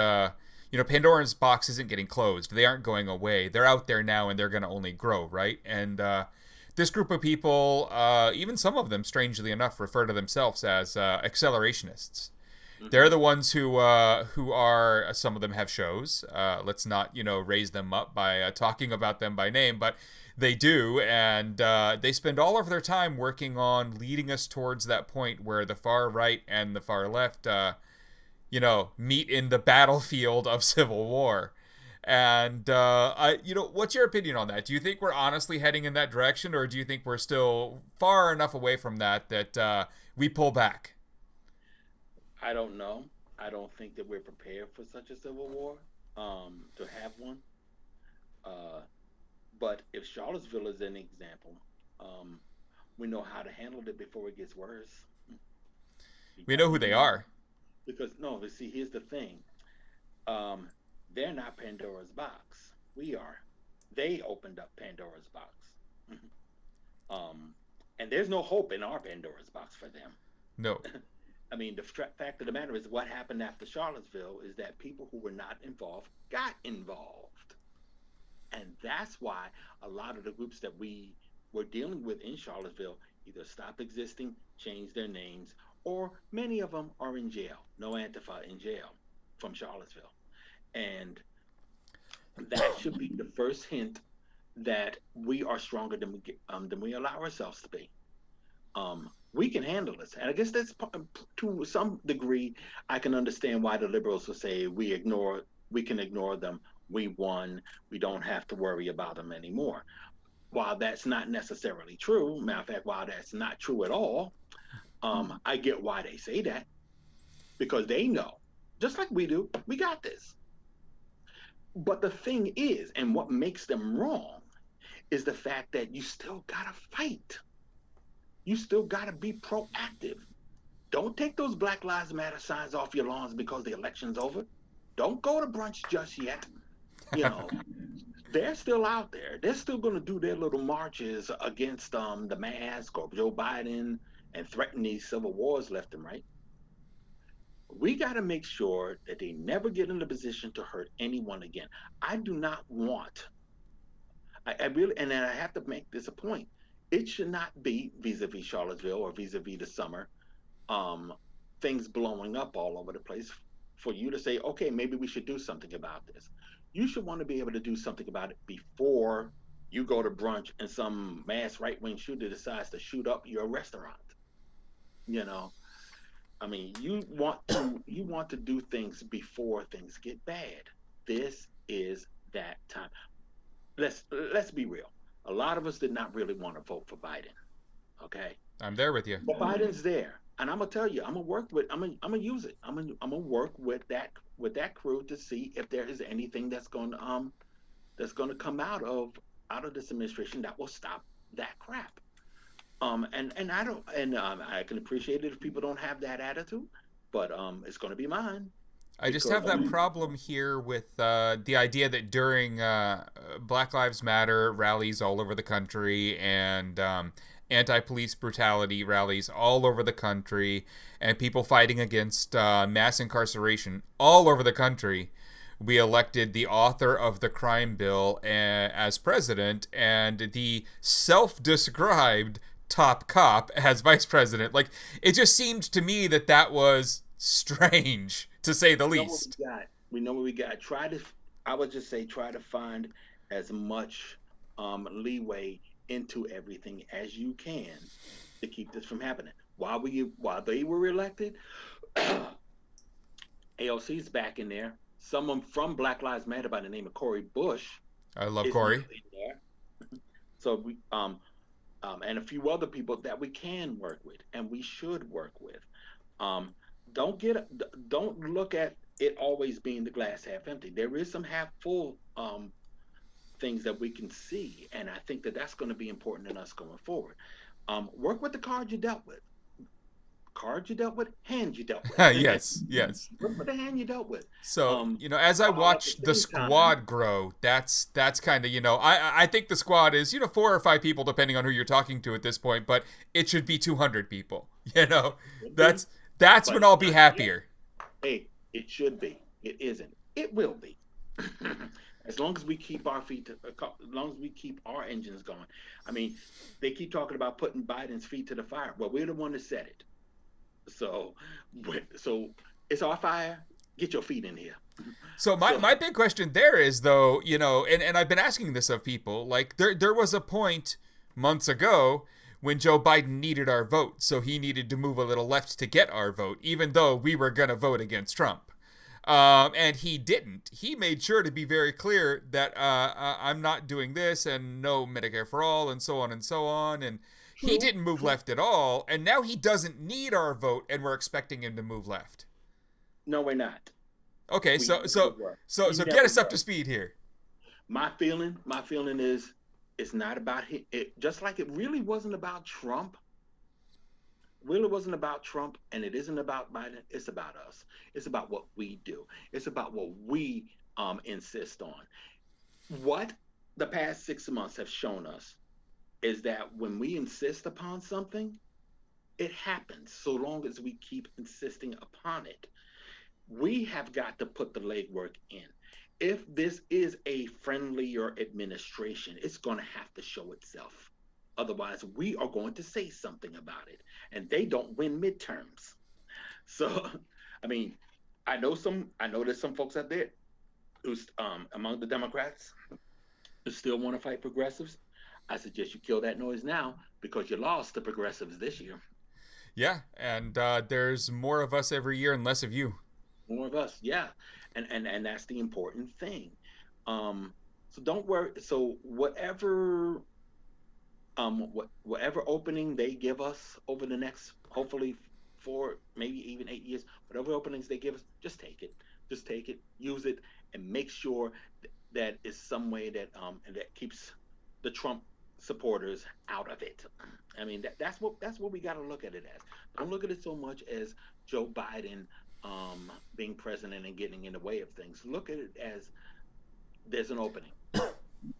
Pandora's box isn't getting closed. They aren't going away. They're out there now, and they're going to only grow, right? And this group of people, even some of them, strangely enough, refer to themselves as accelerationists. They're the ones who are, some of them have shows. Let's not, raise them up by talking about them by name, but they do, and they spend all of their time working on leading us towards that point where the far right and the far left, meet in the battlefield of civil war. And what's your opinion on that? Do you think we're honestly heading in that direction, or do you think we're still far enough away from that we pull back? I don't know. I don't think that we're prepared for such a civil war, to have one. But if Charlottesville is an example, we know how to handle it before it gets worse. We know who they are. Because no, but see, here's the thing. They're not Pandora's box. We are. They opened up Pandora's box. And there's no hope in our Pandora's box for them. No. I mean, the fact of the matter is, what happened after Charlottesville is that people who were not involved got involved. And that's why a lot of the groups that we were dealing with in Charlottesville either stopped existing, changed their names, or many of them are in jail. No Antifa in jail from Charlottesville. And that should be the first hint that we are stronger than we allow ourselves to be. We can handle this, and I guess that's to some degree. I can understand why the liberals will say we can ignore them. We won. We don't have to worry about them anymore. While that's not necessarily true, matter of fact, while that's not true at all, I get why they say that, because they know, just like we do, we got this. But the thing is, and what makes them wrong, is the fact that you still gotta fight. You still gotta be proactive. Don't take those Black Lives Matter signs off your lawns because the election's over. Don't go to brunch just yet. They're still out there. They're still gonna do their little marches against the mask or Joe Biden and threaten these civil wars left and right. We got to make sure that they never get in a position to hurt anyone again. I do not want, I really, and then I have to make this a point. It should not be vis-a-vis Charlottesville or vis-a-vis the summer, things blowing up all over the place for you to say, okay, maybe we should do something about this. You should want to be able to do something about it before you go to brunch and some mass right-wing shooter decides to shoot up your restaurant. I mean, you want to do things before things get bad. This is that time. Let's be real. A lot of us did not really want to vote for Biden. Okay. I'm there with you. But Biden's there, and I'm gonna tell you, I'm gonna use it. I'm gonna work with that crew to see if there is anything that's gonna come out of this administration that will stop that crap. I can appreciate it if people don't have that attitude, but it's going to be mine. I just have that problem here with the idea that during Black Lives Matter rallies all over the country and anti-police brutality rallies all over the country and people fighting against mass incarceration all over the country, we elected the author of the crime bill as president and the self-described top cop as vice president. Like, it just seemed to me that was strange, to say the least. We know what we got. I would just say, try to find as much leeway into everything as you can to keep this from happening. While they were elected, AOC's back in there. Someone from Black Lives Matter by the name of Cori Bush. I love Cori. So we and a few other people that we can work with and we should work with. Don't look at it always being the glass half empty. There is some half full things that we can see, and I think that's going to be important in us going forward. Work with the cards you dealt with. Hand you dealt with. yes. Work with the hand you dealt with. So, as I watch the squad grow, that's kind of, I think the squad is, 4 or 5 people, depending on who you're talking to at this point, but it should be 200 people. That's when I'll be happier. Hey, it should be. It isn't. It will be. As long as we keep our our engines going. I mean, they keep talking about putting Biden's feet to the fire. Well, we're the one that said it. So It's our fire. Get your feet in here. So my, So my big question there is though, and I've been asking this of people, like there was a point months ago when Joe Biden needed our vote, so he needed to move a little left to get our vote, even though we were gonna vote against Trump. And he didn't. He made sure to be very clear that I'm not doing this and no Medicare for all and so on and so on. And he true, didn't move true. left at all. And now he doesn't need our vote, and we're expecting him to move left. No, we're not. Okay, We so never so were. so We so get never us up to were. speed here. My feeling is it's not about it. Just like it really wasn't about Trump. Really wasn't about Trump, and it isn't about Biden. It's about us. It's about what we do. It's about what we insist on. What the past 6 months have shown us is that when we insist upon something, it happens. So long as we keep insisting upon it, we have got to put the legwork in. If this is a friendlier administration, it's going to have to show itself. Otherwise, we are going to say something about it. And they don't win midterms. So, I mean, I know there's some folks out there who's among the Democrats who still want to fight progressives. I suggest you kill that noise now because you lost the progressives this year. Yeah, and there's more of us every year and less of you. More of us, yeah, and that's the important thing. So don't worry. So whatever opening they give us over the next, hopefully 4, maybe even 8 years, whatever openings they give us, just take it, use it, and make sure that is some way that keeps the Trump supporters out of it. I mean, that's what we got to look at it as. Don't look at it so much as Joe Biden being president and getting in the way of things. Look at it as there's an opening.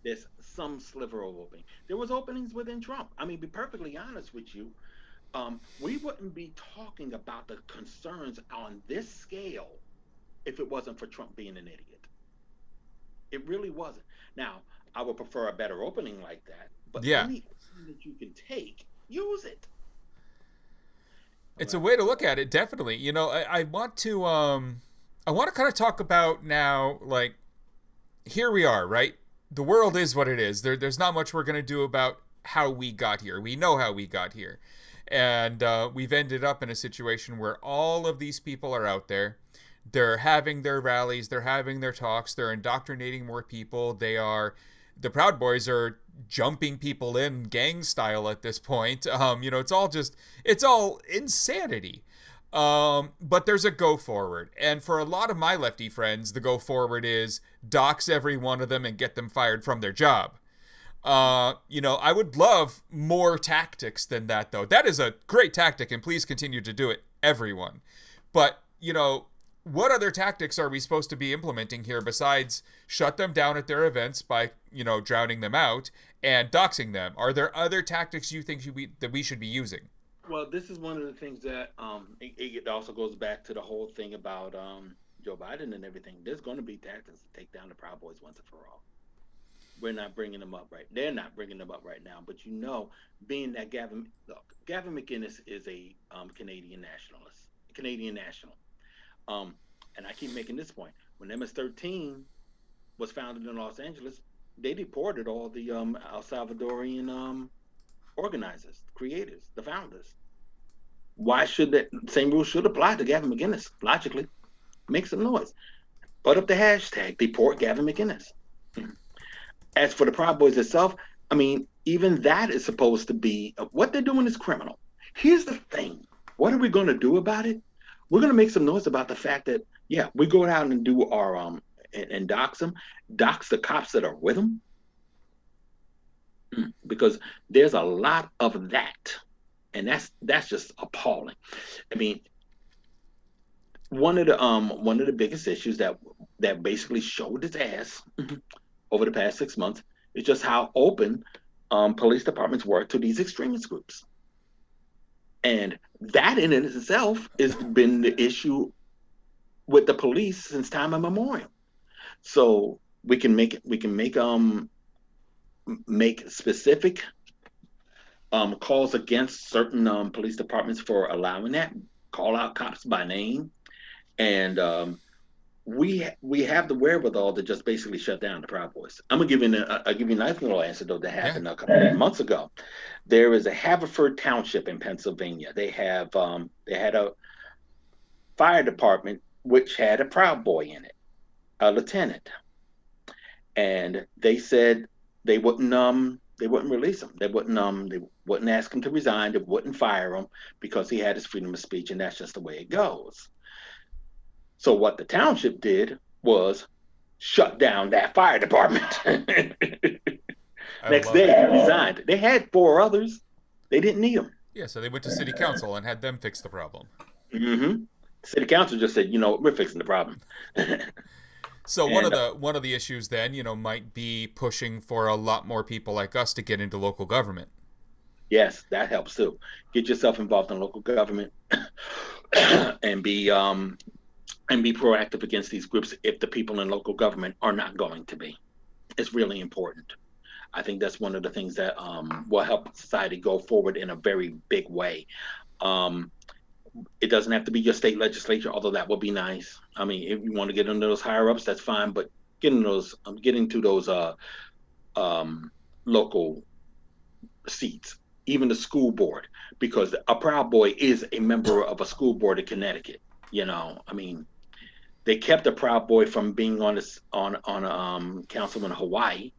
There's some sliver of opening. There was openings within Trump. I mean, be perfectly honest with you, we wouldn't be talking about the concerns on this scale if it wasn't for Trump being an idiot. It really wasn't. Now, I would prefer a better opening like that, but Yeah, any opening that you can take, use it. it's a Well, way to look at it. Definitely. I want to kind of talk about now, like, here we are, right? The world is what it is. There's not much we're gonna do about how we got here. We know how we got here, and we've ended up in a situation where all of these people are out there. They're having their rallies. They're having their talks. They're indoctrinating more people. The Proud Boys are jumping people in gang style at this point. It's all insanity. But there's a go forward. And for a lot of my lefty friends, the go forward is dox every one of them and get them fired from their job. I would love more tactics than that, though. That is a great tactic, and please continue to do it, everyone. But, what other tactics are we supposed to be implementing here besides shut them down at their events by, drowning them out and doxing them? Are there other tactics you think that we should be using? well, this is one of the things that it also goes back to the whole thing about Joe Biden and everything. There's going to be tactics to take down the Proud Boys once and for all. We're not bringing them up right. They're not bringing them up right now. But being that Gavin McInnes is a Canadian nationalist, Canadian national. Um, and I keep making this point. When MS-13 was founded in Los Angeles, they deported all the El Salvadorian organizers, creators, the founders. Why should that same rule should apply to Gavin McInnes? Logically, make some noise. Put up the hashtag deport Gavin McInnes. As for the Proud Boys itself, I mean, even that is supposed to be what they're doing is criminal. Here's the thing: what are we going to do about it? We're going to make some noise about the fact that yeah, we go out and do our and dox them, dox the cops that are with them, because there's a lot of that, and that's just appalling. I mean, one of the biggest issues that basically showed its ass over the past 6 months is just how open police departments were to these extremist groups. And that in itself has been the issue with the police since time immemorial. So we can make specific calls against certain police departments for allowing that. Call out cops by name And we have the wherewithal to just basically shut down the Proud Boys. I'm gonna give you I'll give you a nice little anecdote that Yeah. happened a couple of months ago. There is a Haverford Township in Pennsylvania. They had a fire department which had a Proud Boy in it, a lieutenant, and they said they wouldn't release him. They wouldn't ask him to resign. They wouldn't fire him because he had his freedom of speech, and that's just the way it goes. So what the township did was shut down that fire department. I Next love day, it. he resigned. They had four others. They didn't need them. Yeah, so they went to city council and had them fix the problem. Mm-hmm. City council just said, we're fixing the problem. So And one of the issues then, might be pushing for a lot more people like us to get into local government. yes, that helps too. Get yourself involved in local government and be proactive against these groups if the people in local government are not going to be. It's really important. I think that's one of the things that will help society go forward in a very big way. Um, it doesn't have to be your state legislature, although that would be nice. I mean, if you want to get into those higher ups, that's fine. But getting to those um, local seats, even the school board, because a Proud Boy is a member of a school board in Connecticut. I mean, they kept a Proud Boy from being on this on a council in Hawaii,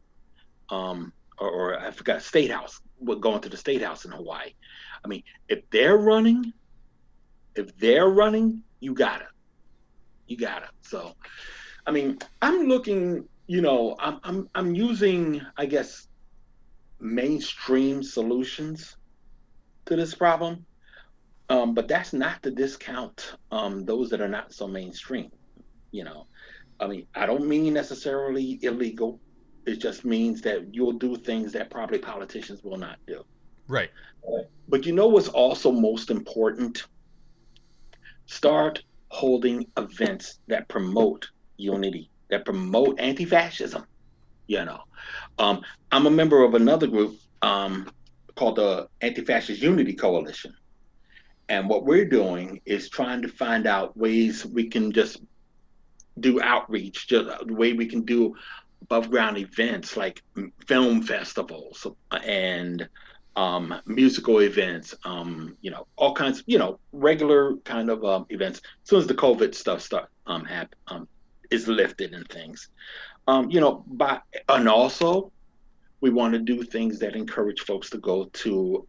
or I forgot state house, going to the state house in Hawaii. I mean, if they're running, you gotta. So, I mean, I'm looking, I'm using, I guess, mainstream solutions to this problem, but that's not to discount those that are not so mainstream. You know, I mean, I don't mean necessarily illegal. It just means that you'll do things that probably politicians will not do. Right. But you know what's also most important? Start holding events that promote unity, that promote anti-fascism. You know, um, I'm a member of another group called the Anti-Fascist Unity Coalition, and what we're doing is trying to find out ways we can just do outreach, just the way we can do above ground events like film festivals and musical events, all kinds, regular kind of events. As soon as the COVID stuff is lifted and things, and also we want to do things that encourage folks to go to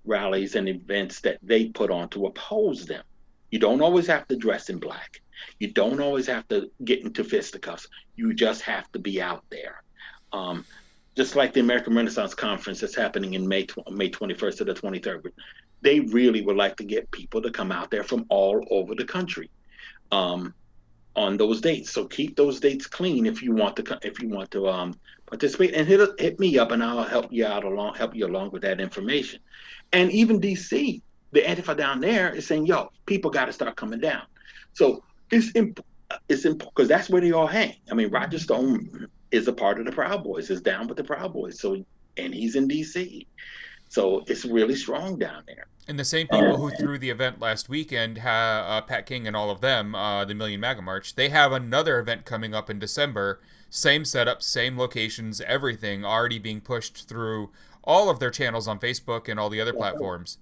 rallies and events that they put on to oppose them. You don't always have to dress in black. You don't always have to get into fisticuffs. You just have to be out there. Um, just like the American Renaissance Conference that's happening in May 21st to the 23rd. They really would like to get people to come out there from all over the country um, on those dates. So keep those dates clean if you want to participate, and hit me up and I'll help you along with that information. And even DC, the Antifa down there is saying, yo, people got to start coming down. So it's important because that's where they all hang. I mean, Roger Stone is a part of the Proud Boys, is down with the Proud Boys. So, and he's in DC. So it's really strong down there. And the same people who threw the event last weekend, Pat King and all of them, the Million MAGA March, they have another event coming up in December. Same setup, same locations, everything already being pushed through all of their channels on Facebook and all the other platforms.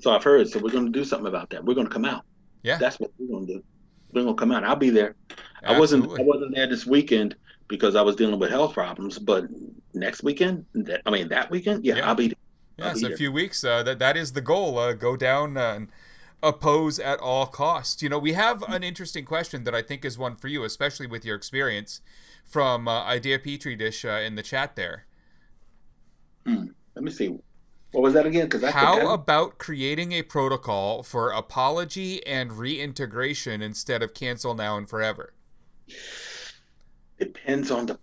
So I've heard. So we're going to do something about that. We're going to come out. Yeah. That's what we're going to do. We're going to come out. I'll be there. Absolutely. I wasn't there this weekend because I was dealing with health problems. But next weekend, that weekend, yeah. I'll be there. Yeah, so a few weeks. That is the goal. Go down and oppose at all costs. We have an interesting question that I think is one for you, especially with your experience, from Idea Petri Dish in the chat there. Let me see. What was that again? How about creating a protocol for apology and reintegration instead of cancel now and forever? Depends on the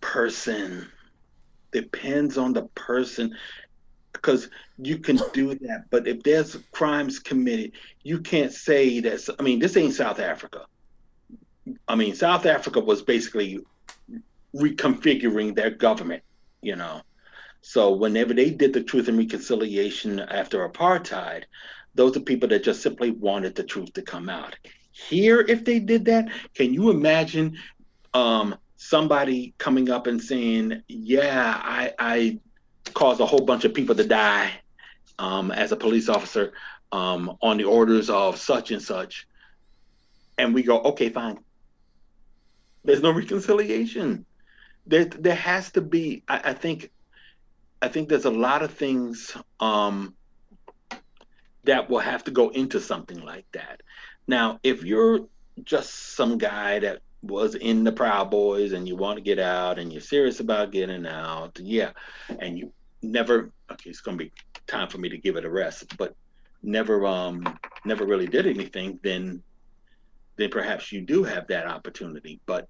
person. Because you can do that, but if there's crimes committed, you can't say that. I mean, this ain't South Africa. I mean, South Africa was basically reconfiguring their government, So whenever they did the Truth and Reconciliation after apartheid, those are people that just simply wanted the truth to come out. Here, if they did that, can you imagine somebody coming up and saying, "Yeah, I caused a whole bunch of people to die as a police officer on the orders of such and such," and we go, "Okay, fine." There's no reconciliation. There has to be. I think there's a lot of things that will have to go into something like that. Now, if you're just some guy that was in the Proud Boys and you want to get out and you're serious about getting out, yeah, and you never, okay, it's going to be time for me to give it a rest, but never really did anything, then perhaps you do have that opportunity, but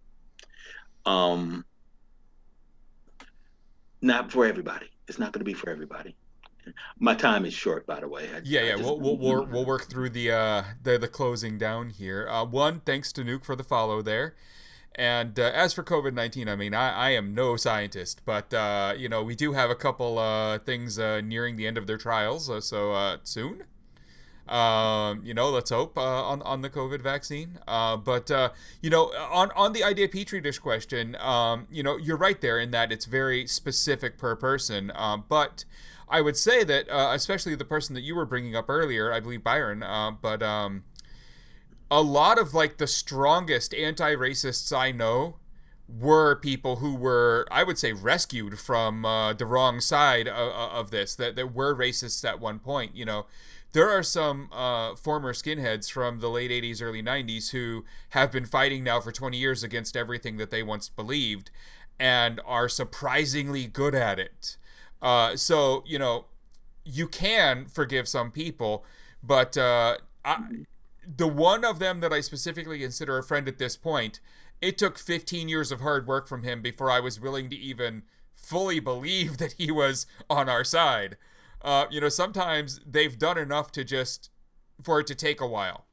not for everybody. It's not going to be for everybody. My time is short, by the way. We'll work through the closing down here. One, thanks to Nuke for the follow there. And as for COVID-19, I mean, I am no scientist, but we do have a couple things nearing the end of their trials, so soon. Let's hope on the COVID vaccine. But on the idea petri dish question, you're right there in that it's very specific per person. But I would say that, especially the person that you were bringing up earlier, I believe Byron, but a lot of like the strongest anti-racists I know were people who were, I would say, rescued from the wrong side of this, that were racists at one point. There are some former skinheads from the late 80s, early 90s who have been fighting now for 20 years against everything that they once believed and are surprisingly good at it. So, you can forgive some people, but the one of them that I specifically consider a friend at this point, it took 15 years of hard work from him before I was willing to even fully believe that he was on our side. Sometimes they've done enough for it to take a while.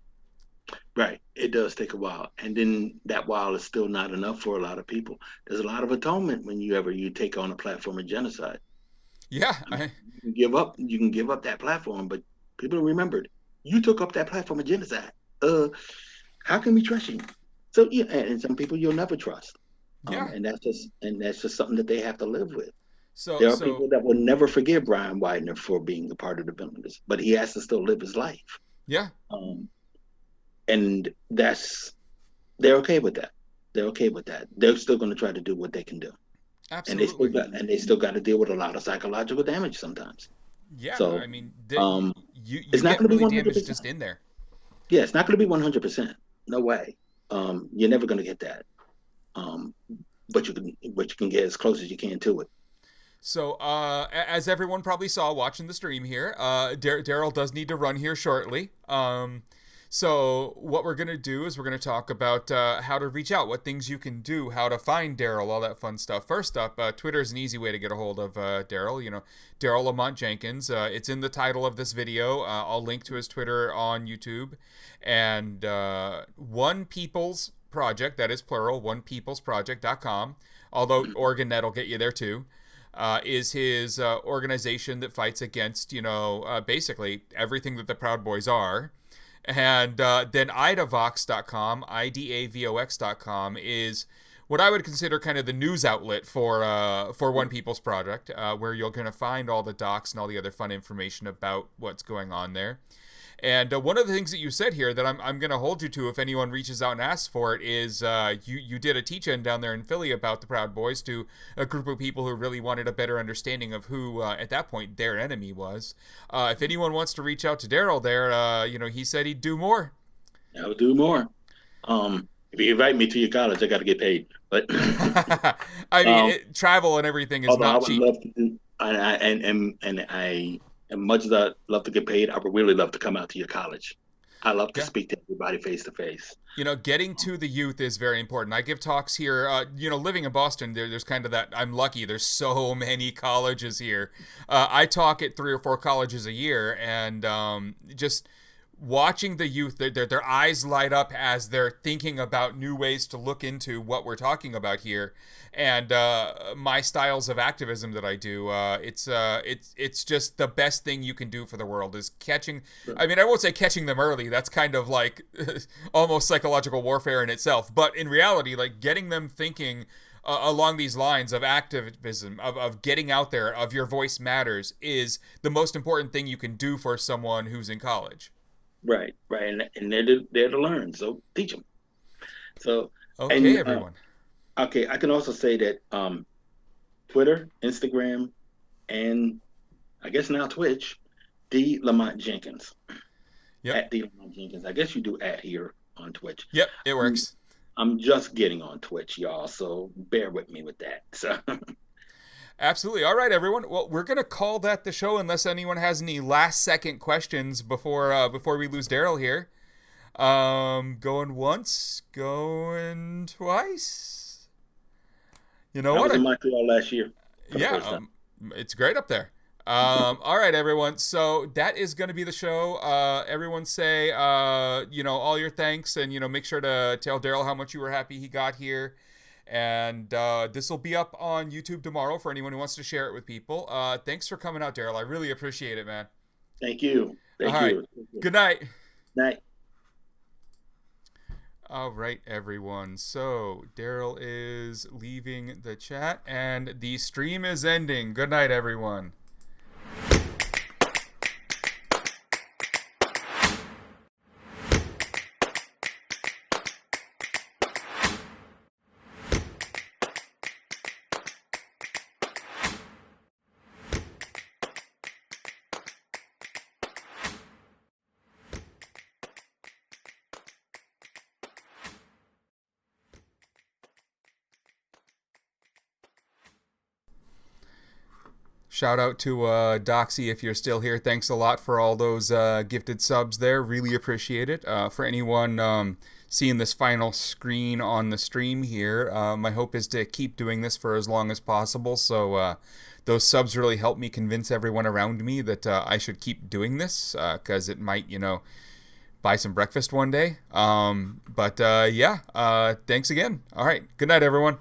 Right. It does take a while. And then that while is still not enough for a lot of people. There's a lot of atonement when you take on a platform of genocide. Yeah. You can give up that platform, but people remembered you took up that platform of genocide. How can we trust you? So yeah, and some people you'll never trust. Yeah. And that's just something that they have to live with. So there are people that will never forgive Brian Widener for being a part of the villains, but he has to still live his life. Yeah. And they're okay with that. They're okay with that. They're still going to try to do what they can do. Absolutely. And they still got to deal with a lot of psychological damage sometimes. Yeah. So, I mean, it's not going to be 100% damage just in there. Yeah, it's not going to be 100%. No way. You're never going to get that. But you can get as close as you can to it. So, as everyone probably saw watching the stream here, Daryle does need to run here shortly. So what we're going to do is we're going to talk about how to reach out, what things you can do, how to find Daryle, all that fun stuff. First up, Twitter is an easy way to get a hold of Daryle. Daryle Lamont Jenkins. It's in the title of this video. I'll link to his Twitter on YouTube. And One People's Project, that is plural, onepeoplesproject.com, although OregonNet will get you there too. Is his organization that fights against, basically everything that the Proud Boys are. And then idavox.com, idavox.com, is what I would consider kind of the news outlet for One People's Project, where you're going to find all the docs and all the other fun information about what's going on there. And one of the things that you said here that I'm going to hold you to if anyone reaches out and asks for it is you did a teach-in down there in Philly about the Proud Boys to a group of people who really wanted a better understanding of who, at that point, their enemy was. If anyone wants to reach out to Daryle there, he said he'd do more. I would do more. If you invite me to your college, I got to get paid. But I mean, travel and everything is not cheap. I would love to do, and much as I love to get paid, I would really love to come out to your college. I love to speak to everybody face to face. Getting to the youth is very important. I give talks here. Living in Boston, there's kind of that. I'm lucky. There's so many colleges here. I talk at 3 or 4 colleges a year, and just watching the youth, their eyes light up as they're thinking about new ways to look into what we're talking about here, and my styles of activism that I do. It's just the best thing you can do for the world is catching. I mean, I won't say catching them early. That's kind of like almost psychological warfare in itself. But in reality, like getting them thinking along these lines of activism, of getting out there, of your voice matters, is the most important thing you can do for someone who's in college. Right, and they're there to learn. So teach them. So okay, everyone. Okay, I can also say that Twitter, Instagram, and I guess now Twitch, D Lamont Jenkins. Yep. At D Lamont Jenkins. I guess you do at here on Twitch. Yep, it works. I'm just getting on Twitch, y'all, so bear with me with that. So. Absolutely. All right, everyone. Well, we're going to call that the show unless anyone has any last-second questions before we lose Daryle here. Going once, going twice. You know what? I was in Montreal last year. Yeah, it's great up there. All right, everyone. So that is going to be the show. Everyone say, all your thanks, and, make sure to tell Daryle how much you were happy he got here. And this will be up on YouTube tomorrow for anyone who wants to share it with people. Thanks for coming out, Daryle. I really appreciate it, man. Thank you. All right. Good night. Night. All right, everyone. So Daryle is leaving the chat, and the stream is ending. Good night, everyone. Shout out to Doxy if you're still here. Thanks a lot for all those gifted subs there. Really appreciate it. For anyone seeing this final screen on the stream here, my hope is to keep doing this for as long as possible. So those subs really help me convince everyone around me that I should keep doing this because it might, buy some breakfast one day. Thanks again. All right. Good night, everyone.